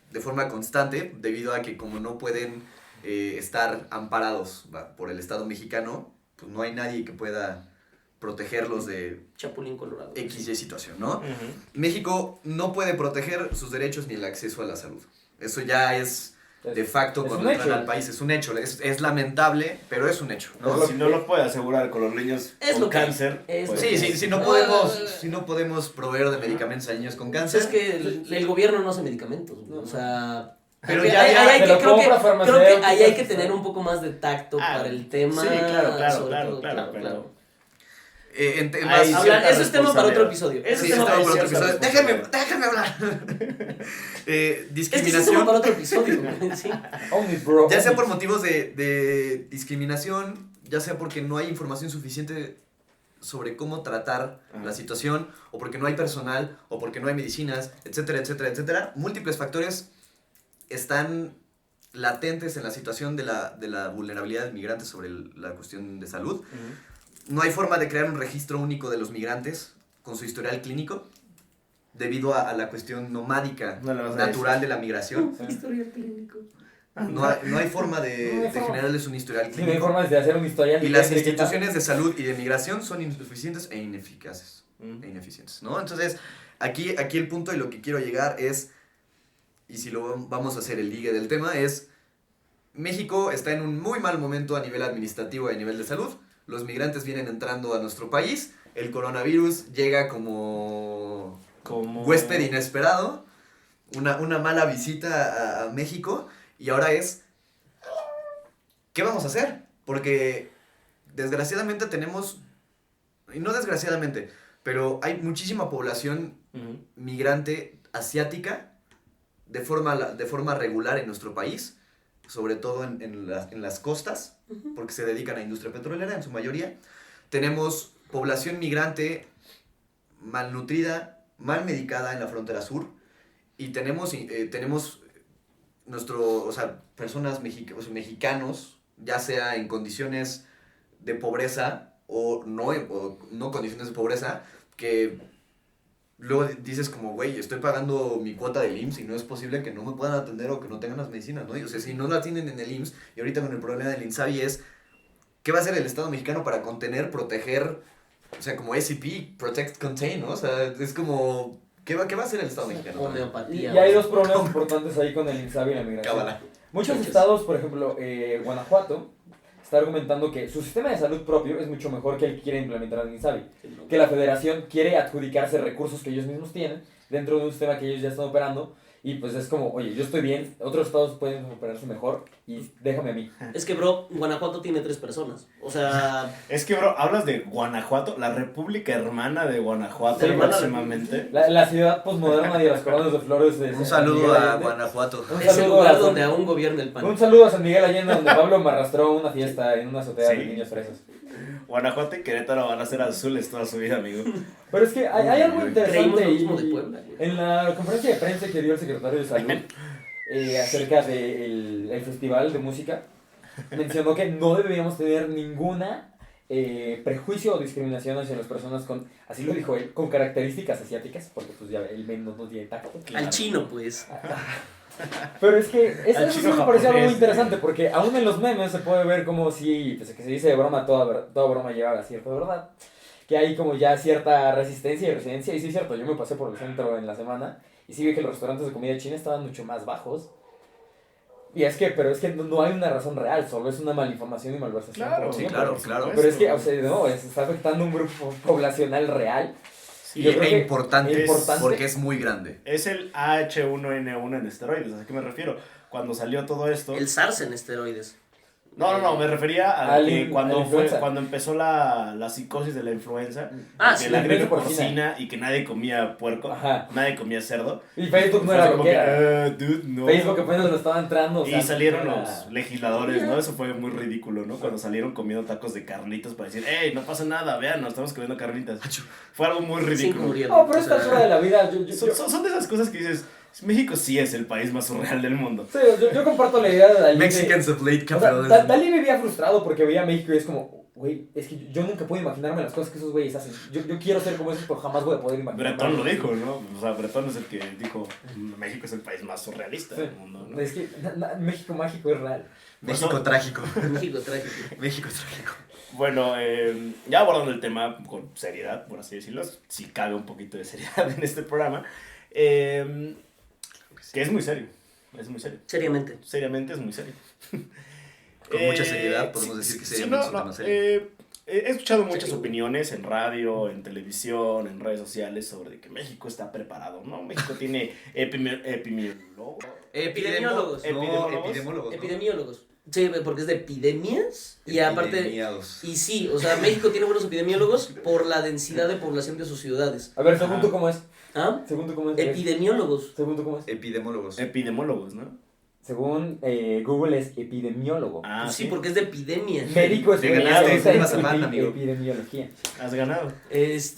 de forma constante, debido a que como no pueden estar amparados por el Estado mexicano, pues no hay nadie que pueda protegerlos de Chapulín Colorado. XY situación, ¿no? México no puede proteger sus derechos ni el acceso a la salud. Eso ya es de facto es cuando un entran hecho. al país, es un hecho. Es lamentable, pero es un hecho, ¿no? Si no lo puede asegurar con los niños Es con lo que hay. cáncer. Es pues, lo que Sí, hay. si no podemos proveer de medicamentos a niños con Pues cáncer. es que el gobierno no hace medicamentos, güey. O sea, Pero hay que- ya- hay- ya hay te que- lo creo que compra ahí hay que farmacéuticas, tener un poco más de tacto Ah, para el tema. sí, claro, sobre claro, todo, claro, pero- En temas- Hay Hablar- cierta eso es tema para otro responsabilidad. episodio. Eso Sí, es tema estamos para por otro otro episodio. episodio. Déjame hablar. Es que ese es tema Discriminación. para otro episodio, güey, sí. Only bro. Ya sea por motivos de discriminación, ya sea porque no hay información suficiente sobre cómo tratar Ajá. la situación, o porque no hay personal, o porque no hay medicinas, etcétera, etcétera, etcétera. Múltiples factores están latentes en la situación de la vulnerabilidad del migrante sobre la cuestión de salud. Ujú. No hay forma de crear un registro único de los migrantes con su historial clínico, debido a la cuestión nomádica No le vas a natural de la migración. Historial clínico. No hay forma de, No hay de forma. generarles un historial Sí, no hay clínico. formas de hacer un historial. Y las clínico. instituciones de salud y de migración son insuficientes e ineficaces. Ujú. E ineficientes, ¿no? Entonces, aquí el punto y lo que quiero llegar es, y si lo vamos a hacer el ligue del tema, es México está en un muy mal momento a nivel administrativo y a nivel de salud. Los migrantes vienen entrando a nuestro país. El coronavirus llega como Como... huésped inesperado. Una mala visita a México. Y ahora es, ¿qué vamos a hacer? Porque desgraciadamente tenemos, y no desgraciadamente, pero hay muchísima población Ujú. migrante asiática de forma regular en nuestro país, sobre todo en las costas, porque se dedican a industria petrolera en su mayoría. Tenemos población migrante malnutrida, mal medicada en la frontera sur, y tenemos personas mexicanos, ya sea en condiciones de pobreza o no condiciones de pobreza, que luego dices como, güey, estoy pagando mi cuota del IMSS y no es posible que no me puedan atender o que no tengan las medicinas, ¿no? Y, o sea, si no la tienen en el IMSS, y ahorita con el problema del INSABI es, ¿qué va a hacer el Estado mexicano para contener, proteger, o sea, como SCP, Protect, Contain, ¿no? O sea, es como, ¿qué va a hacer el Estado mexicano? Y Homeopatía. hay dos problemas importantes ahí con el INSABI y la migración. Cábala. Muchos estados, por ejemplo, Guanajuato, está argumentando que su sistema de salud propio es mucho mejor que el que quiere implementar el INSABI. Que la federación quiere adjudicarse recursos que ellos mismos tienen dentro de un sistema que ellos ya están operando. Y pues es como, oye, yo estoy bien, otros estados pueden operarse mejor y déjame a mí. Es que, bro, Guanajuato tiene 3 personas. O sea, Es que, bro, hablas de Guanajuato, la república hermana de Guanajuato, Sí, próximamente. La ciudad posmoderna de las coronas de flores. Un saludo a Guanajuato. Un es el saludo lugar a donde aún gobierna el PAN. Un saludo a San Miguel Allende, donde Pablo me arrastró a una fiesta en una azotea de Sí. niños fresas. Guanajuato y Querétaro van a ser azules toda su vida, amigo. Pero es que hay algo Creímos interesante lo mismo y- de Puebla, güey. en la conferencia de prensa que dio el secretario de Salud acerca del el festival de música, mencionó que no deberíamos tener ninguna prejuicio o discriminación hacia las personas con, así lo dijo él, con características asiáticas, porque pues ya el men no tiene tacto. Al chino, pues. Pero es que Al eso sí chino me pareció algo muy japonés, interesante, porque aún en los memes se puede ver como si, pues que se dice de broma, toda broma lleva cierta verdad, que hay como ya cierta resistencia y residencia, y sí es cierto, yo me pasé por el centro en la semana, y sí vi que los restaurantes de comida china estaban mucho más bajos, pero es que no hay una razón real, solo es una malinformación y malversación. Claro, como sí, siempre. claro, por claro. supuesto. Pero es que, o sea, no, está afectando un grupo poblacional real. Sí, Yo creo que importante, importante. porque es muy grande. es el H1N1 en esteroides, ¿a qué me refiero? Cuando salió todo esto... El SARS en esteroides. No, me refería a Al que in- cuando, a la influenza. cuando empezó la psicosis de la influenza, Ah, que sí, la gripe influenza porcina y que nadie comía puerco, Ajá. nadie comía cerdo. Y Facebook no Fue era así lo como que era. dude, no. Facebook apenas lo estaba entrando. o Y sea, salieron no era- los legisladores, ¿no? Eso fue muy ridículo, ¿no? Cuando salieron comiendo tacos de carnitas para decir, hey, no pasa nada, vean, nos estamos comiendo carnitas. Fue algo muy 5 ridículo. murieron. No, pero a O esta sea, altura de la vida, yo Son de esas cosas que dices, México sí es el país más surreal del mundo. sí, yo comparto la idea de Dalí. Mexicans of late O sea, capitalism. Dalí vivía frustrado porque veía a México y es como, güey, es que yo nunca puedo imaginarme las cosas que esos güeyes hacen. Yo quiero ser como esos, pero jamás voy a poder imaginarme. Bretón lo dijo, ¿no? O sea, Bretón es el que dijo, México es el país más surrealista Sí. del mundo, ¿no? Es que México mágico es real. México trágico. México trágico. México trágico. Bueno, ya abordando el tema con seriedad, por así decirlo, si cabe un poquito de seriedad en este programa, que es muy serio, Seriamente. seriamente es muy serio. Con mucha seriedad podemos decir que seriamente es un tema serio. He escuchado muchas Sí. opiniones en radio, en televisión, en redes sociales sobre que México está preparado, ¿no? México tiene epidemiólogos. Epidemiólogos. No, Epidemiólogos. epidemiólogos. ¿no? Epidemiólogos. Sí, porque es de epidemias y aparte... Epidemiados. Y sí, o sea, México tiene buenos epidemiólogos por la densidad de población de sus ciudades. A ver, según Ajá. tú, ¿cómo es? ¿Ah? Según tú, ¿cómo es? Epidemiólogos. Según tú, ¿cómo es? Epidemiólogos. Epidemiólogos, ¿no? Según Google es epidemiólogo. Ah, Pues sí, porque es de epidemia. Médico es Te ganaste, especialista fumas a pan, en amigo. epidemiología. Has ganado. Pues,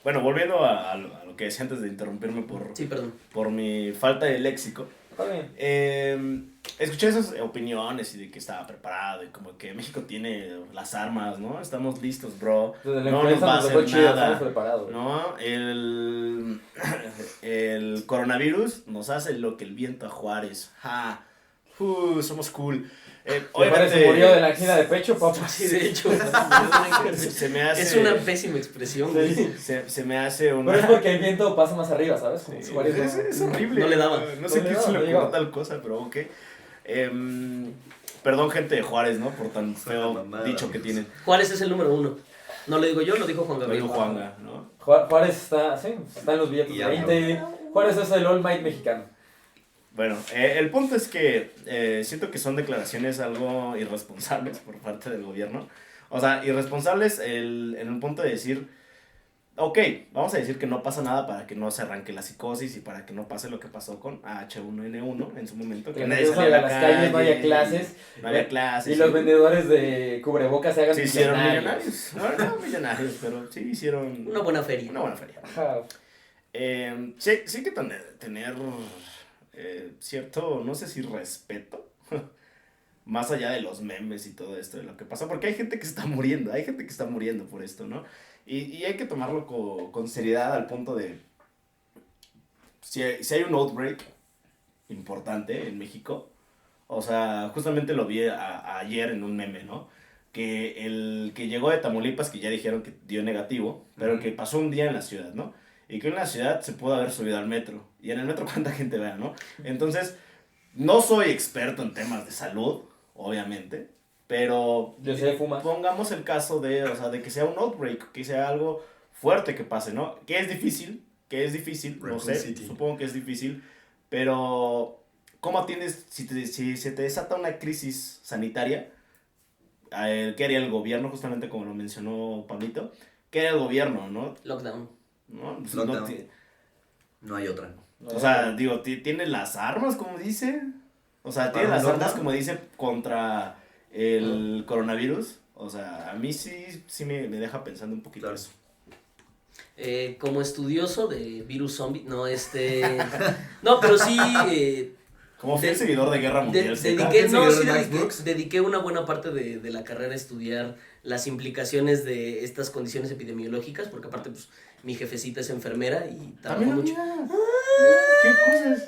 Bueno, volviendo a lo que decía antes de interrumpirme sí, perdón. por mi falta de léxico. Está bien. Escuché esas opiniones y de que estaba preparado y como que México tiene las armas, ¿no? Estamos listos, bro. Desde la No nos influenza va a nos dejó hacer chido, nada. estamos preparados. ¿No? El coronavirus nos hace lo que el viento a Juárez. ¡Ja! Somos cool. Se murió de la angina de pecho, papá. Sí, de hecho. se me hace... Es una pésima expresión, güey. Sí. Se me hace una... Pero es porque el viento pasa más arriba, ¿sabes? Como Sí, si Juárez no- es horrible. No le daba. No sé No le qué daba, se le no llegaba. ocurrió tal cosa, pero ok. Perdón, gente de Juárez, ¿no? Por tan una feo mamada, dicho que amigos. tienen. Juárez es el número 1. No lo digo yo, lo dijo Juan Lo Gabriel. dijo Juanga, ¿no? Juárez está, sí, está en los billetes Y de AMLO. 20. Juárez es el All Might mexicano. Bueno, el punto es que siento que son declaraciones algo irresponsables por parte del gobierno. O sea, irresponsables en el punto de decir, ok, vamos a decir que no pasa nada para que no se arranque la psicosis y para que no pase lo que pasó con H1N1 en su momento. Que nadie salía a las calles, no había clases. No había clases. Y los vendedores de cubrebocas se hagan sí hicieron millonarios. No millonarios, pero sí hicieron... Una buena feria. Una buena feria. Ajá. Sí hay que tener cierto, no sé si respeto, más allá de los memes y todo esto de lo que pasa, porque hay gente que está muriendo por esto, ¿no? Y hay que tomarlo con seriedad al punto de, si hay un outbreak importante en México, o sea, justamente lo vi ayer en un meme, ¿no? Que el que llegó de Tamaulipas, que ya dijeron que dio negativo, pero que pasó un día en la ciudad, ¿no? Y que en la ciudad se pudo haber subido al metro. Y en el metro cuánta gente vea, ¿no? Entonces, no soy experto en temas de salud, obviamente, pero Yo sé, fuma. pongamos el caso de que sea un outbreak, que sea algo fuerte que pase, ¿no? Que es difícil, no Raccoon sé, City. supongo que es difícil, pero ¿cómo atiendes si se te desata una crisis sanitaria? ¿Qué haría el gobierno? Justamente como lo mencionó Pablito, ¿qué haría el gobierno, no? Lockdown. ¿No? Pues Lockdown. No hay otra. o sea, digo, tiene las armas, como dice. O sea, tiene ¿Para las un armas, lockdown? como dice, contra el coronavirus. O sea, a mí sí me deja pensando un poquito Claro. eso. Como estudioso de virus zombie, no, no, pero sí, Como fiel seguidor de Guerra Mundial Z. dediqué, no, sí, ¿Seguidor de Max Brooks? dediqué una buena parte de la carrera a estudiar las implicaciones de estas condiciones epidemiológicas, porque aparte, pues, mi jefecita es enfermera y trabajó También mucho. ¿Qué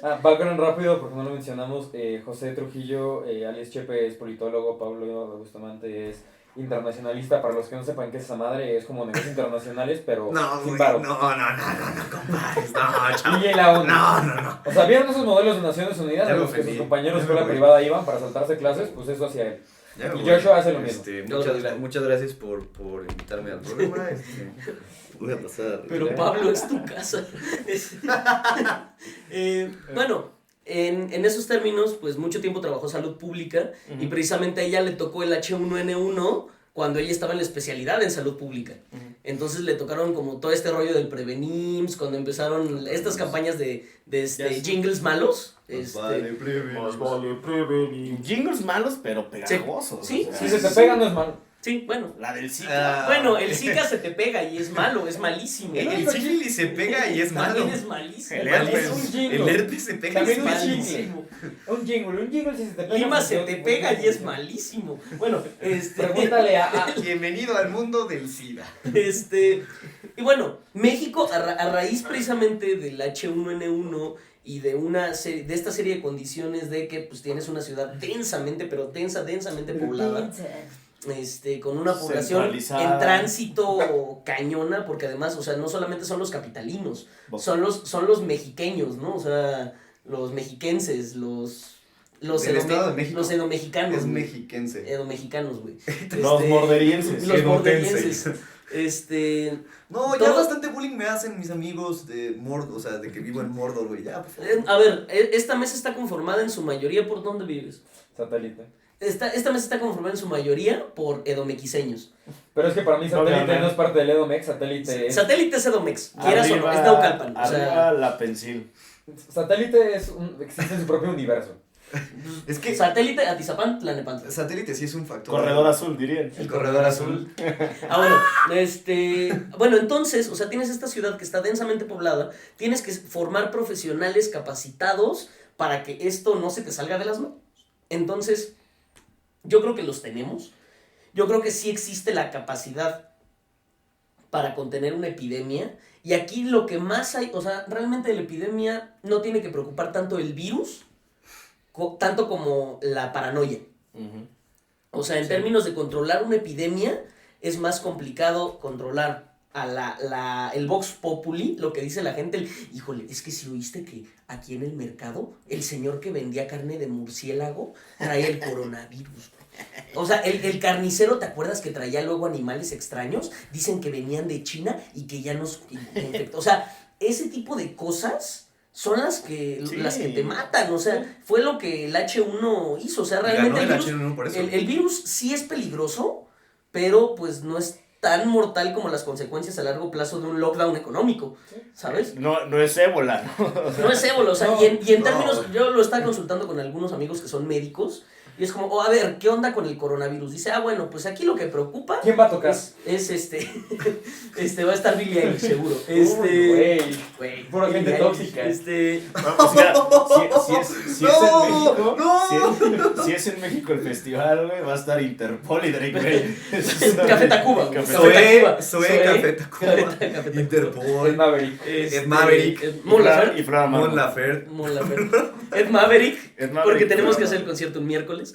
cosas? Background rápido, porque no lo mencionamos. José Trujillo, alias Chepe, es politólogo. Pablo Bustamante es internacionalista. Para los que no sepan qué es esa madre, es como negocios internacionales, pero No, sin güey, varo. no, compares, no, chavo. Y la ONU. No. O sea, ¿vieron esos modelos de Naciones Unidas Ya a me los que sus ofendí. compañeros de Ya me escuela voy. privada iban para saltarse clases? Pues eso hacía él. Ya me Y voy. Joshua hace lo mismo. Muchas gracias por invitarme al programa. Voy a pasar. Pero Pablo, es tu casa. Bueno, en esos términos, pues mucho tiempo trabajó salud pública y precisamente a ella le tocó el H1N1 cuando ella estaba en la especialidad en salud pública. Entonces le tocaron como todo este rollo del Prevenims, cuando empezaron estas campañas de jingles malos. Jingles malos, pero pegajosos. Sí, o sea, Si se te pega, no es malo. Sí, bueno. La del Zika. Bueno, el Zika se te pega y es malo, es malísimo. El sífilis se pega y es malo. También es malísimo. El También herpes. es un jingle. El herpes se pega y es También es un malísimo. Un jingle si se te pega. Lima pues, se te pega y es malísimo. Bueno, Pregúntale a Bienvenido al mundo del SIDA. Y bueno, México, a raíz precisamente del H1N1 y de de esta serie de condiciones de que pues tienes una ciudad densamente poblada, con una población Centralizada. en tránsito cañona, porque además, o sea, no solamente son los capitalinos, son los mexiqueños, ¿no? O sea, los mexiquenses, los Del Estado de México. los edomexicanos. Es güey. mexiquense. Edomexicanos, güey. Los morderienses. Los Edotenses. morderienses. No, ya Todo- bastante bullying me hacen mis amigos de Mordor, o sea, de que vivo en Mordor, güey. Ya, por favor. A ver, esta mesa está conformada en su mayoría por dónde vives. satélite. Esta mesa está conformada en su mayoría por edomequiseños. Pero es que para mí satélite Obviamente. no es parte del Edomex, satélite es... Satélite es edomex, quieras o no, es Naucalpan. O Arriba sea, la pensil. Satélite existe en su propio universo. Es que satélite, Atizapán, Tlalnepantla. satélite sí es un factor. Corredor azul, dirían. El corredor azul. Bueno, entonces, o sea, tienes esta ciudad que está densamente poblada, tienes que formar profesionales capacitados para que esto no se te salga de las manos. Entonces, yo creo que los tenemos. Yo creo que sí existe la capacidad para contener una epidemia. Y aquí lo que más hay, o sea, realmente de la epidemia no tiene que preocupar tanto el virus, tanto como la paranoia. O sea, en términos de controlar una epidemia, es más complicado controlar a el Vox Populi, lo que dice la gente. Híjole, es que si oíste que aquí en el mercado, el señor que vendía carne de murciélago traía el coronavirus. O sea, el carnicero, ¿te acuerdas que traía luego animales extraños? Dicen que venían de China y que ya nos infectó. O sea, ese tipo de cosas son las que te matan. O sea, fue lo que el H1 hizo. O sea, realmente Ganó el virus, H1 por eso. el virus sí es peligroso, pero pues no es tan mortal como las consecuencias a largo plazo de un lockdown económico, ¿sabes? No es ébola, ¿no? No es ébola, o sea, No, y en no. términos, yo lo estaba consultando con algunos amigos que son médicos, y es como, a ver, ¿qué onda con el coronavirus? Dice, bueno, pues aquí lo que preocupa ¿Quién va a tocar? es va a estar Billie Eilish, seguro. Güey, pura gente Billie tóxica. Eilish, O sea, si es en México, no. si es en México el festival, güey, va a estar Interpol y Drake Bell. Café Tacuba. Café Zoé. Tacuba. Zoé, Café Tacuba, Café Tacuba. Interpol, Es Maverick. Ed Maverick, Mon Laferte. Y Flora Mon Marmo. Laferte. Mon Laferte. Ed Maverick. Ed Maverick, Porque tenemos Flora que hacer el Marmo. concierto un miércoles.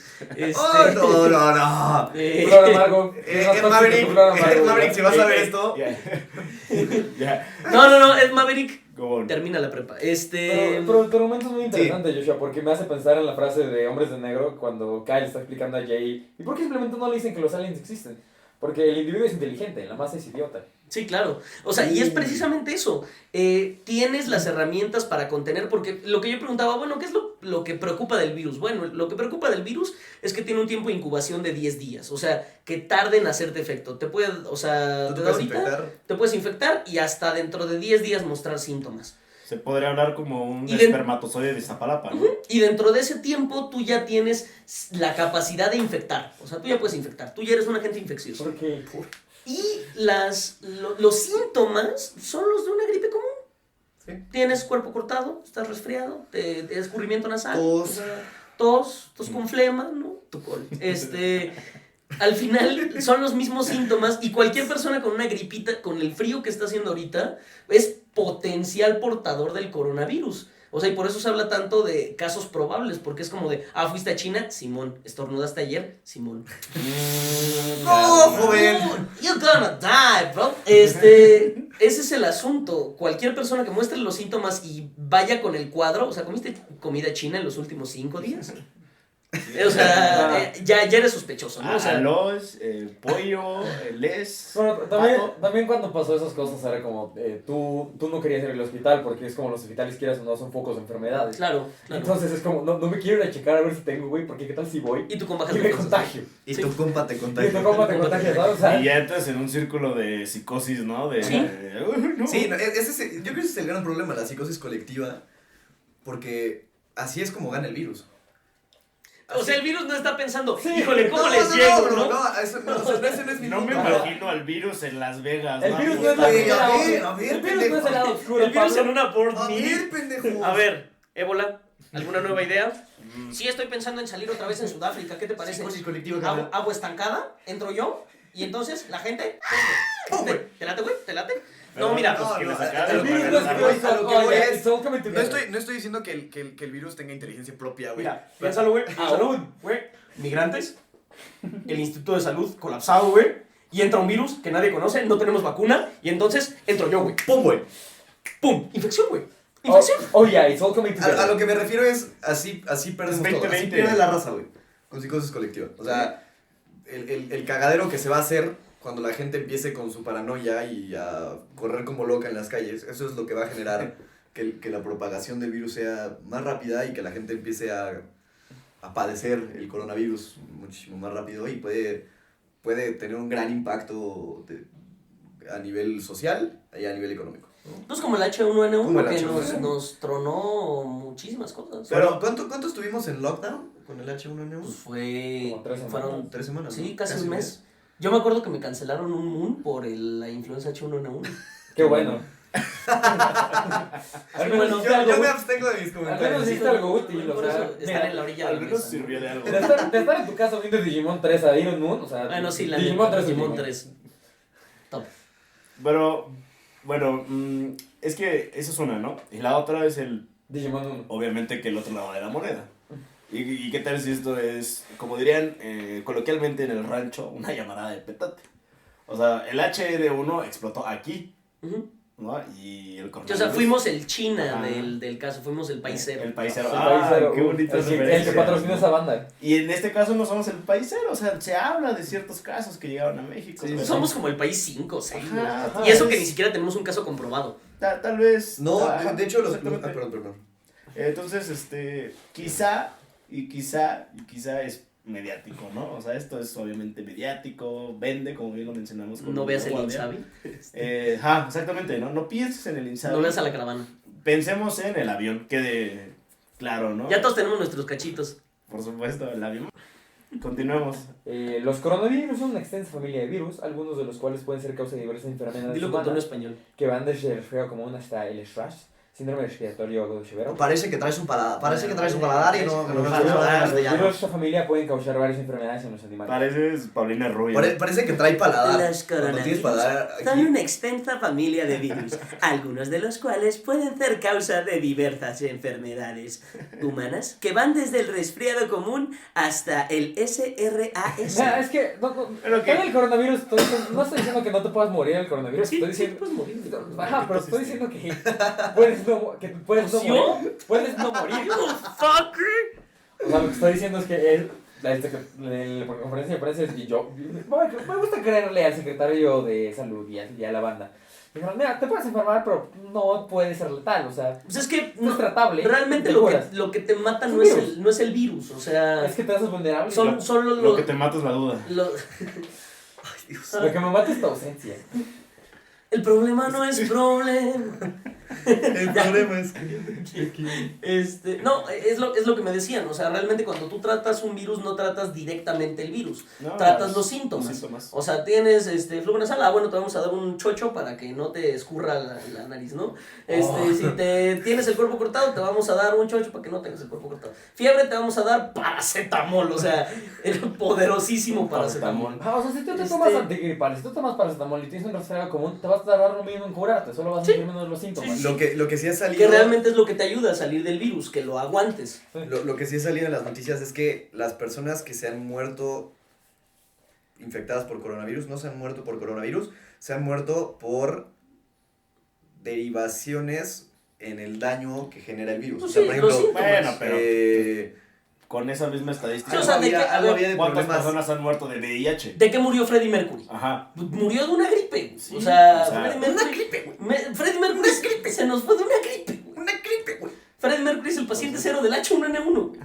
Oh, no. Flor Amargo. Es más Ed tóxico que Maverick, Flor Amargo, Ed Maverick, ¿no? si vas a ver esto. Ya. Ya. No, Ed Maverick Go on. termina la prepa. Pero tu argumento es muy interesante, Joshua, porque me hace pensar en la frase de Hombres de Negro cuando Kyle está explicando a Jay. ¿Y por qué simplemente no le dicen que los aliens existen? Porque el individuo es inteligente, la masa es idiota. Sí, claro. O sea, y es precisamente eso. Tienes las herramientas para contener, porque lo que yo preguntaba, bueno, ¿qué es lo que preocupa del virus? Bueno, lo que preocupa del virus es que tiene un tiempo de incubación de 10 días. O sea, que tarde en hacerte efecto. Te puede, o sea, ¿Tú te te da puedes ahorita, infectar? te puedes infectar y hasta dentro de 10 días mostrar síntomas. Se podría hablar como un Y de- espermatozoide de Iztapalapa, ¿no? Y dentro de ese tiempo tú ya tienes la capacidad de infectar. O sea, tú ya puedes infectar. Tú ya eres un agente infeccioso. Porque Y los síntomas son los de una gripe común. Sí. Tienes cuerpo cortado, estás resfriado, te escurrimiento nasal, Tos. o sea, tos con flema, ¿no? Tu col. Al final son los mismos síntomas y cualquier persona con una gripita, con el frío que está haciendo ahorita, es potencial portador del coronavirus. O sea, y por eso se habla tanto de casos probables, porque es como de, fuiste a China, Simón, estornudaste ayer, Simón. No, joven. You're gonna die, bro. Ese es el asunto. Cualquier persona que muestre los síntomas y vaya con el cuadro, o sea, ¿comiste comida china en los últimos 5 días? O sea, ya eres sospechoso, ¿no? O sea, Arroz, pollo, les. bueno, pato. también cuando pasó esas cosas era como, tú no querías ir al hospital porque es como los hospitales, quieras o no, son focos de enfermedades. claro. Entonces es como, no me quiero ir a checar a ver si tengo, güey, porque qué tal si voy Y tú con y bajas me defensas. contagio. Y Sí. tu compa te Y contagia. tu compa te contagia, ¿sabes? O sea, Y ya entras en un círculo de psicosis, ¿no? De, Sí. no. Sí, no, yo creo que ese es el gran problema, la psicosis colectiva, porque así es como gana el virus. O sea, el virus no está pensando, Sí. híjole, ¿cómo les llego, no? Ese no es mi No me punto. imagino al virus en Las Vegas. el virus no es la Güey, primera a ver, onda. a ver, El virus no es pendejo. el lado oscuro, El virus Pablo. en una board A meeting. ver, pendejo. A ver, ébola, ¿alguna nueva idea? Sí, estoy pensando en salir otra vez en Sudáfrica, ¿qué te parece? Psicosis colectiva. Agua estancada, entro yo, y entonces la gente... ¡Pum, güey! ¿Te late, güey? ¿Te late? Pero No, mira. pues, que no, les no, acaban El de virus pagar no las es armas. a lo que voy es- it's all coming No together. estoy diciendo que el virus tenga inteligencia propia, güey. Mira, piénsalo, güey. Salud. Güey, migrantes, el Instituto de Salud colapsado, güey, y entra un virus que nadie conoce, no tenemos vacuna, y entonces entro yo, güey. ¡Pum, güey! ¡Pum! Infección, güey. Infección. Yeah, it's all coming together. A lo que me refiero es, así perdemos todo. Así 2020. pierde la raza, güey. Con psicosis colectiva. O sea, el cagadero que se va a hacer cuando la gente empiece con su paranoia y a correr como loca en las calles, eso es lo que va a generar que la propagación del virus sea más rápida y que la gente empiece a padecer el coronavirus muchísimo más rápido y puede tener un gran impacto a nivel social y a nivel económico. ¿no? Pues como el H1N1 Como el que H1N1. nos tronó muchísimas cosas. Pero, ¿cuánto estuvimos en lockdown con el H1N1? Pues fue... Como 3 semanas. fueron 3 semanas. Sí, ¿no? casi un mes. Yo me acuerdo que me cancelaron un moon por la influenza H1N1. Qué bueno. Al menos bueno, hiciste algo Yo me útil. abstengo de mis Al menos comentarios. hiciste algo útil, o Por sea, eso están mira, en la orilla de Al la menos mesa. sirvió de algo. de estar en tu casa viendo Digimon 3 a Iron Moon, o sea, Bueno, sí, la Digimon 3 Digimon 3. Top. Pero, bueno, es que esa es una, ¿no? Y la otra es Digimon 1. obviamente, que el otro lado de la moneda. ¿Y qué tal si esto es, como dirían coloquialmente en el rancho, una llamada de petate? O sea, el HR1 explotó aquí, Ujú. ¿no? Y el O coronavirus. sea, fuimos el China Ajá. del caso, fuimos el paisero. El paisero. El Ah, paisero, qué bonita el que referencia. patrocinó esa banda. Y en este caso no somos el paisero, o sea, se habla de ciertos casos que llegaron a México. Sí, ¿no? Somos como el país 5 o 6. Ajá, Y eso tal que vez- ni siquiera tenemos un caso comprobado. Tal vez. No, ajá, de hecho, exactamente. perdón. Entonces, quizá es mediático, ¿no? O sea, esto es obviamente mediático, vende, como bien lo mencionamos. Con No veas el Guardia. Insabi. Exactamente, ¿no? No pienses en el Insabi. No veas a la caravana. Pensemos en el avión, quede claro, ¿no? Ya todos tenemos nuestros cachitos. Por supuesto, el avión. Continuemos. Los coronavirus son una extensa familia de virus, algunos de los cuales pueden ser causa de diversas enfermedades Dilo con tono humanas, español. que van desde el resfriado común hasta el SRAS, síndrome respiratorio agudo severo. Parece que traes un paladar y no Los sabes hablar virus de castellano. esta familia pueden causar varias enfermedades en los animales. Pareces Paulina Rubio. Parece que trae paladar. Los Cuando tienes paladar son aquí. una extensa familia de virus, algunos de los cuales pueden ser causa de diversas enfermedades humanas que van desde el resfriado común hasta el SRAS. Nah, es que Pero con el coronavirus no estoy diciendo que no te puedas morir del coronavirus, Sí, estoy sí, diciendo... puedes morir. Ajá, pero estoy diciendo que puedes no morir. Puedes no morir. O sea, lo que estoy diciendo es que en la conferencia de prensa es que yo me gusta creerle al secretario de salud y a la banda. Dijeron, mira, te puedes enfermar, pero no puede ser letal, o sea, Pues es que no es tratable. realmente te curas. lo que te mata Es no un es, virus. no es el virus, o sea, Es que te haces vulnerable. son solo Lo que te mata es la duda. lo- Lo que me mata es tu ausencia. el problema no es problema. El problema es No, es lo que me decían, o sea, realmente cuando tú tratas un virus no tratas directamente el virus, No, tratas los síntomas. Los síntomas. O sea, tienes flujo nasal, bueno, te vamos a dar un chocho para que no te escurra la nariz, ¿no? Si tienes el cuerpo cortado, te vamos a dar un chocho para que no tengas el cuerpo cortado. Fiebre, te vamos a dar paracetamol, o sea, el poderosísimo paracetamol. O sea, si tú te tomas antigripal, si tú tomas paracetamol y tienes un resfriado común, te vas a tardar lo mismo en curarte, solo vas a sentir menos los síntomas. Sí. lo que sí ha Que salido. realmente es lo que te ayuda a salir del virus, que lo aguantes. Lo que sí ha salido en las noticias es que las personas que se han muerto infectadas por coronavirus no se han muerto por coronavirus, se han muerto por derivaciones en el daño que genera el virus. Pues O sea, sí, por los ejemplo, síntomas. Bueno, pero con esa misma estadística, Sí, o sea, algo había de ¿cuántas problemas. personas han muerto de VIH? ¿De qué murió Freddie Mercury? Ajá. Murió de una gripe. Sí, o sea, o sea, Freddie Mercury. Freddie Mercury se nos fue de una gripe. Una gripe, güey. Freddie Mercury es el paciente cero del H1N1.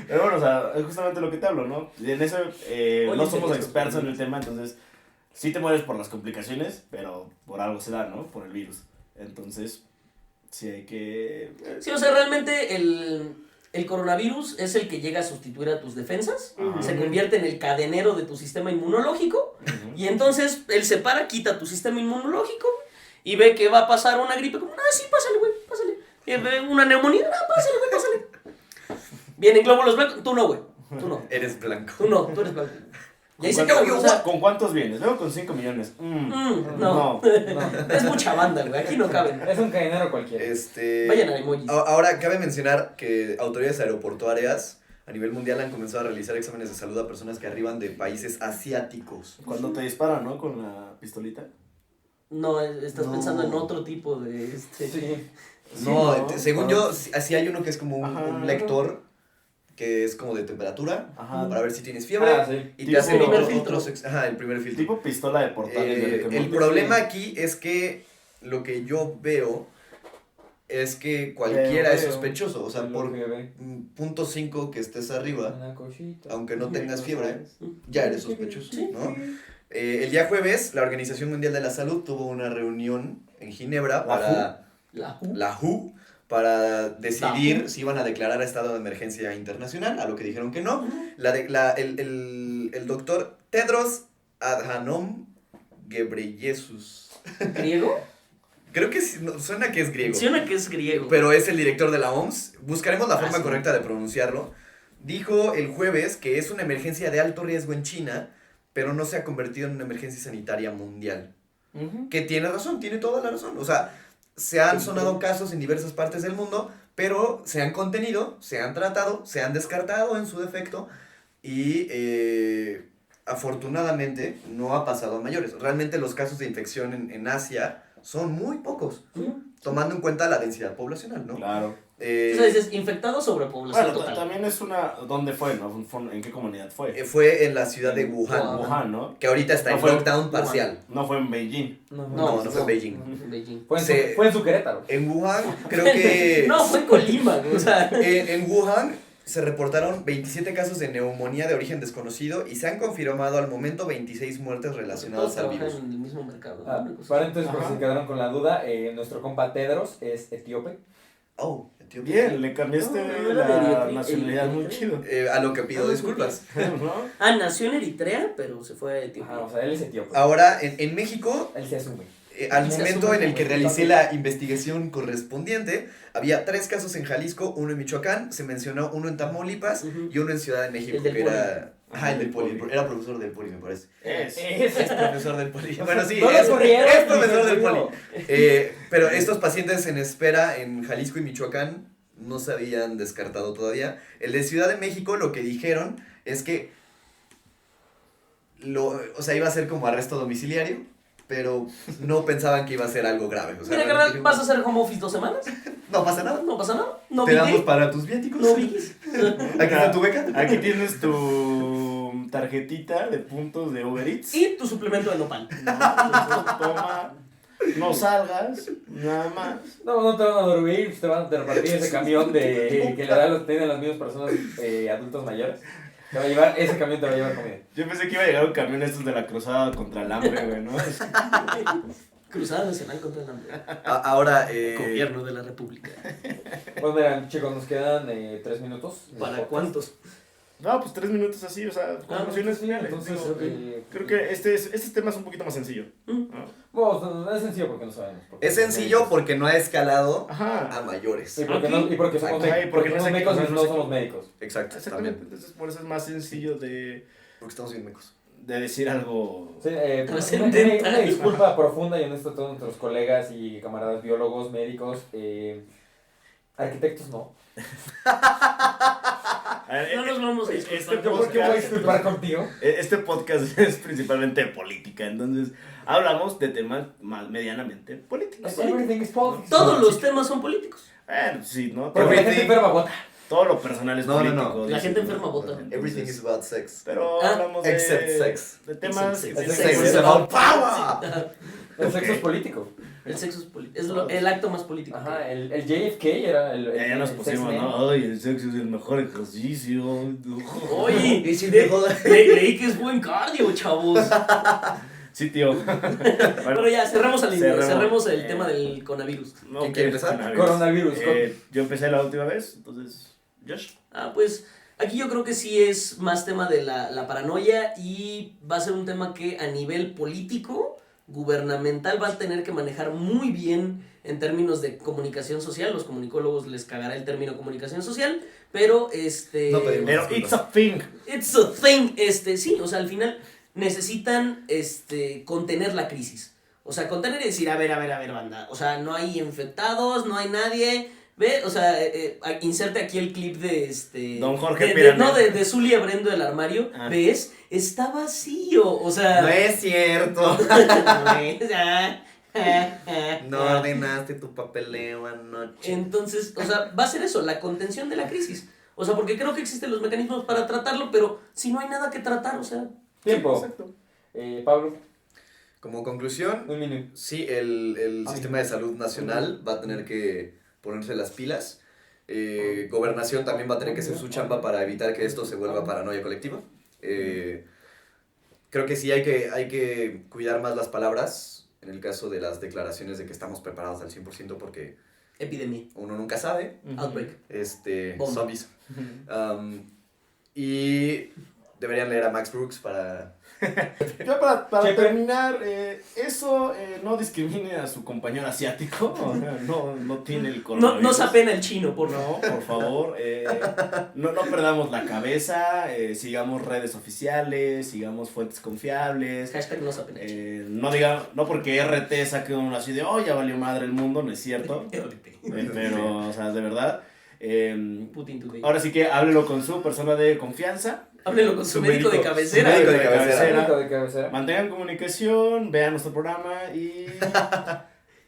Pero bueno, o sea, es justamente lo que te hablo, ¿no? Y en eso Oye, no somos sí, expertos en el tema, entonces sí te mueres por las complicaciones, pero por algo se da, ¿no? Por el virus. Entonces, sí hay que... Sí, o sea, realmente el coronavirus es el que llega a sustituir a tus defensas, Ajá. se convierte en el cadenero de tu sistema inmunológico, Ujú. y entonces él se para, quita tu sistema inmunológico, y ve que va a pasar una gripe, como, sí, pásale, güey, pásale. Y ve una neumonía, pásale, güey, pásale. Vienen glóbulos blancos, tú no, güey, tú no, Eres blanco. tú eres blanco. Y ahí se ¿Con acabó, o sea, ¿Con cuántos vienes? Luego con 5 millones. no, No. es mucha banda, güey, aquí no caben. Es un cadenero cualquiera. Vayan a emojis. Ahora, cabe mencionar que autoridades aeroportuarias a nivel mundial han comenzado a realizar exámenes de salud a personas que arriban de países asiáticos. Cuando te disparan, ¿no? Con la pistolita. No, estás No. pensando en otro tipo de... Sí. No, ¿no? según yo, así hay uno que es como Ajá. un lector que es como de temperatura Ajá. para ver si tienes fiebre Sí. y Tipo te hacen primer otros, filtro. ajá, el primer filtro. Tipo pistola de portales. de Rick and El Morty. problema aquí es que lo que yo veo es que cualquiera es Veo. sospechoso, o sea, Lo por que ve. punto 5 que estés arriba, Una cosita. aunque no tengas fiebre, ¿Sabes? ya eres sospechoso, ¿no? El día jueves, la Organización Mundial de la Salud tuvo una reunión en Ginebra para La la WHO para decidir WHO. si iban a declarar estado de emergencia internacional, a lo que dijeron que no. El doctor Tedros Adhanom Ghebreyesus, ¿Griego? creo que suena que es griego, Menciona que es griego. pero es el director de la OMS, buscaremos la forma sí. correcta de pronunciarlo, dijo el jueves que es una emergencia de alto riesgo en China, pero no se ha convertido en una emergencia sanitaria mundial. Ujú. Que tiene razón, tiene toda la razón. O sea, se han sonado casos en diversas partes del mundo, pero se han contenido, se han tratado, se han descartado en su defecto y afortunadamente no ha pasado a mayores. Realmente los casos de infección en Asia son muy pocos, tomando en cuenta la densidad poblacional, ¿no? Claro. O sea, dices, infectado sobre población Bueno, total. también es una... ¿Dónde fue, no? ¿En qué comunidad fue? Fue en la ciudad de Wuhan, Wuhan, ¿no? que ahorita está No en fue en lockdown Wuhan. parcial. No fue en Beijing. No, fue en Beijing. En Beijing. Fue en su Querétaro. En Wuhan, creo que... No, fue en Colima, güey, o sea. En Wuhan se reportaron 27 casos de neumonía de origen desconocido y se han confirmado al momento 26 muertes relacionadas Todos al trabajan virus. en el mismo mercado. Ah, Una cosa. paréntesis, por si Ajá. se quedaron con la duda, nuestro compa Tedros es etíope. Oh, Etiopía. Bien, le cambiaste No, era de la Eritrea. nacionalidad muy chido. A lo que pido disculpas. ¿No? Ah, nació en Eritrea, pero se fue a Etiopía. Ajá, o sea, él es etíope. Ahora, en México, Él se asume. al Se momento asume en el que como realicé culpable. la investigación correspondiente, había 3 casos en Jalisco, 1 en Michoacán, se mencionó 1 en Tamaulipas Ujú. y 1 en Ciudad de México, El del que era... Ajá, el del Poli. poli. Era profesor del poli, me parece. Es. Es profesor del poli. Bueno, sí, No lo es, corrieron, es profesor del Dios poli. mío. Pero estos pacientes en espera en Jalisco y Michoacán no se habían descartado todavía. El de Ciudad de México lo que dijeron es que o sea, iba a ser como arresto domiciliario, pero no pensaban que iba a ser algo grave. O sea, Mira, realmente carnal, dijeron, ¿vas a hacer home office 2 semanas? no pasa nada. No pasa nada. No Te damos viquis. para tus viáticos. No viquis. Aquí está tu beca. Aquí tienes tu tarjetita de puntos de Uber Eats. Y tu suplemento de nopal. No, toma, no salgas, nada más. No te van a dormir, te van a repartir ese camión de que le dan tienen las mismas personas adultos mayores. Te va a llevar, ese camión te va a llevar comida. Yo pensé que iba a llegar un camión estos de la cruzada contra el hambre, güey, ¿no? Cruzada Nacional contra el Hambre. Ahora, Gobierno de la República. Pues mira, chicos, nos quedan 3 minutos. ¿Para cuántos? No, pues 3 minutos así, o sea, conclusiones finales. Entonces, Digo, creo que este tema es un poquito más sencillo. ¿no? bueno, es sencillo porque no sabemos. Porque es sencillo porque no ha escalado Ajá. a mayores. Y porque, no, y porque somos, Ajá, y porque no somos sé qué- médicos y no no sé somos qué- médicos. Exacto, Exactamente, también. entonces por eso es más sencillo de Porque estamos bien mecos. decir algo. Sí, Trascendental. una disculpa profunda y honesta a todos nuestros colegas y camaradas biólogos, médicos, arquitectos no. A ver, No nos vamos a este disculpar. Yo por qué voy a podcast, disculpar contigo. este podcast es principalmente de política, entonces hablamos de temas más medianamente políticos. Everything is politics. Todos los temas son políticos. Bueno, sí, ¿no? Porque la gente Everything- enferma vota. Todo lo personal es No, no, no. político. La dicen, gente ¿no? enferma vota. Entonces, Everything is about sex. Pero Ah, hablamos de... except sex. De temas... Except que sex. tienen que Sex ver- is about power. El sexo es político. El sexo es político. Es el acto más político. Ajá, el JFK era el. Ya nos el pusimos, sex man. ¿no? Ay, el sexo es el mejor ejercicio. Oye, Y si te jodas. leí que es buen cardio, chavos. Sí, tío. Pero ya, cerremos el Eh, tema del coronavirus. No, ¿Quién quiere empezar? Coronavirus. Yo empecé la última vez, entonces... Josh. Ah, pues aquí yo creo que sí es más tema de la paranoia y va a ser un tema que a nivel político, gubernamental, va a tener que manejar muy bien en términos de comunicación social. Los comunicólogos les cagará el término comunicación social, pero No pedimos. Pero it's a thing. it's a thing, sí, o sea, al final necesitan contener la crisis. O sea, contener y decir, a ver, banda. O sea, no hay infectados, no hay nadie. Ve, o sea, inserte aquí el clip de Don Jorge de, Piranel. no, de Zully abriendo el armario. Ah. ¿Ves? Está vacío. O sea. No es cierto. no es, No ordenaste tu papeleo anoche. Entonces, o sea, va a ser eso, la contención de la crisis. O sea, porque creo que existen los mecanismos para tratarlo, pero si no hay nada que tratar, o sea. Tiempo. Exacto. Pablo, Como conclusión, un minuto. sí, el Ay. sistema de salud nacional va a tener que ponerse las pilas. Gobernación también va a tener que hacer su chamba para evitar que esto se vuelva paranoia colectiva. Creo que sí hay que cuidar más las palabras en el caso de las declaraciones de que estamos preparados al 100% porque Epidemia. uno nunca sabe. Outbreak. Bomba. Zombies. Y deberían leer a Max Brooks para... Ya para Chepe. terminar, eso no discrimine a su compañero asiático. O sea, no tiene el No, coronavirus. no se apena el chino, por favor. No, por favor, no perdamos la cabeza, sigamos redes oficiales, sigamos fuentes confiables. Hashtag no se apena el chino. No porque RT saque uno así de, oh, ya valió madre el mundo, no es cierto. Pero, o sea, de verdad. Putin today. Ahora sí que háblelo con su persona de confianza. Háblelo con su médico de Su cabecera. médico de cabecera. cabecera. Médico de cabecera. Mantengan comunicación, vean nuestro programa y...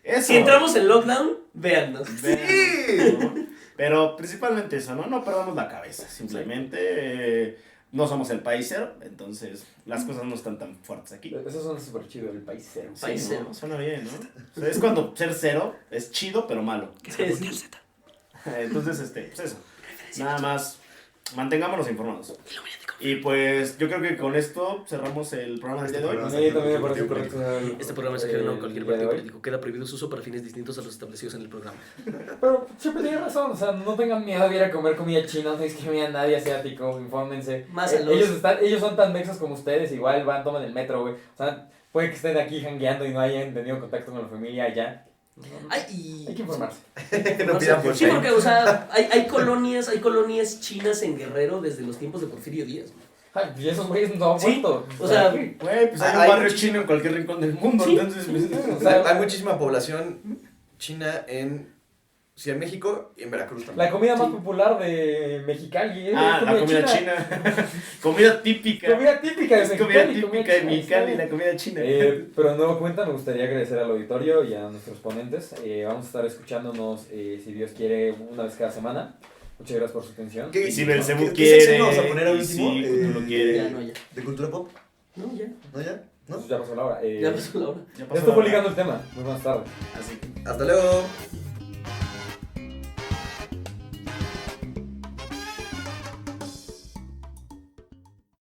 Eso. Si entramos en lockdown, véannos. Vean, ¿no? Pero principalmente eso, ¿no? No perdamos la cabeza. Simplemente no somos el país cero, entonces las cosas no están tan fuertes aquí. Eso suena súper chido, el país cero. Sí, País ¿no? cero. Suena bien, ¿no? O sea, es cuando ser cero es chido, pero malo. Entonces, pues eso. Nada más mantengámonos informados. Y pues yo creo que con esto cerramos el programa del día de hoy. A mí también me parece correcto. Este programa es ajeno a cualquier partido político. Queda prohibido su uso para fines distintos a los establecidos en el programa. Pero siempre tiene razón, o sea, no tengan miedo de ir a comer comida china, no discriminen a nadie asiático, infórmense. Más a los- Ellos son tan mexas como ustedes, igual toman el metro, güey. O sea, puede que estén aquí jangueando y no hayan tenido contacto con la familia allá. Ay, Hay que informarse. No pidan por sí, shame. porque, o sea, hay colonias chinas en Guerrero desde los tiempos de Porfirio Díaz. Ay, y esos güeyes no han Sí, vuelto. o sea, Güey, pues hay un Hay barrio muchísimo- chino en cualquier rincón del mundo, Sí. entonces... pues, o sea, Hay muchísima población china en Ciudad de México y en Veracruz también. la comida más popular de Mexicali es la comida china. Comida típica. Comida típica de Es Mexicali. comida típica de china, Mexicali, está la comida china. Pero de nuevo cuenta, me gustaría agradecer al auditorio y a nuestros ponentes. Vamos a estar escuchándonos, si Dios quiere, una vez cada semana. Muchas gracias por su atención. ¿Qué- Y si Belcebú qué quiere, sección vamos a poner al y último? si Cthulhu quiere. Ya, no, ya. ¿De cultura pop? No, ya. ¿No ya? ¿No? Pues ya pasó la hora. Ya pasó la hora. Ya Ya pasó estoy la publicando el tema. Muy buenas tardes. hora. Así que... Hasta luego.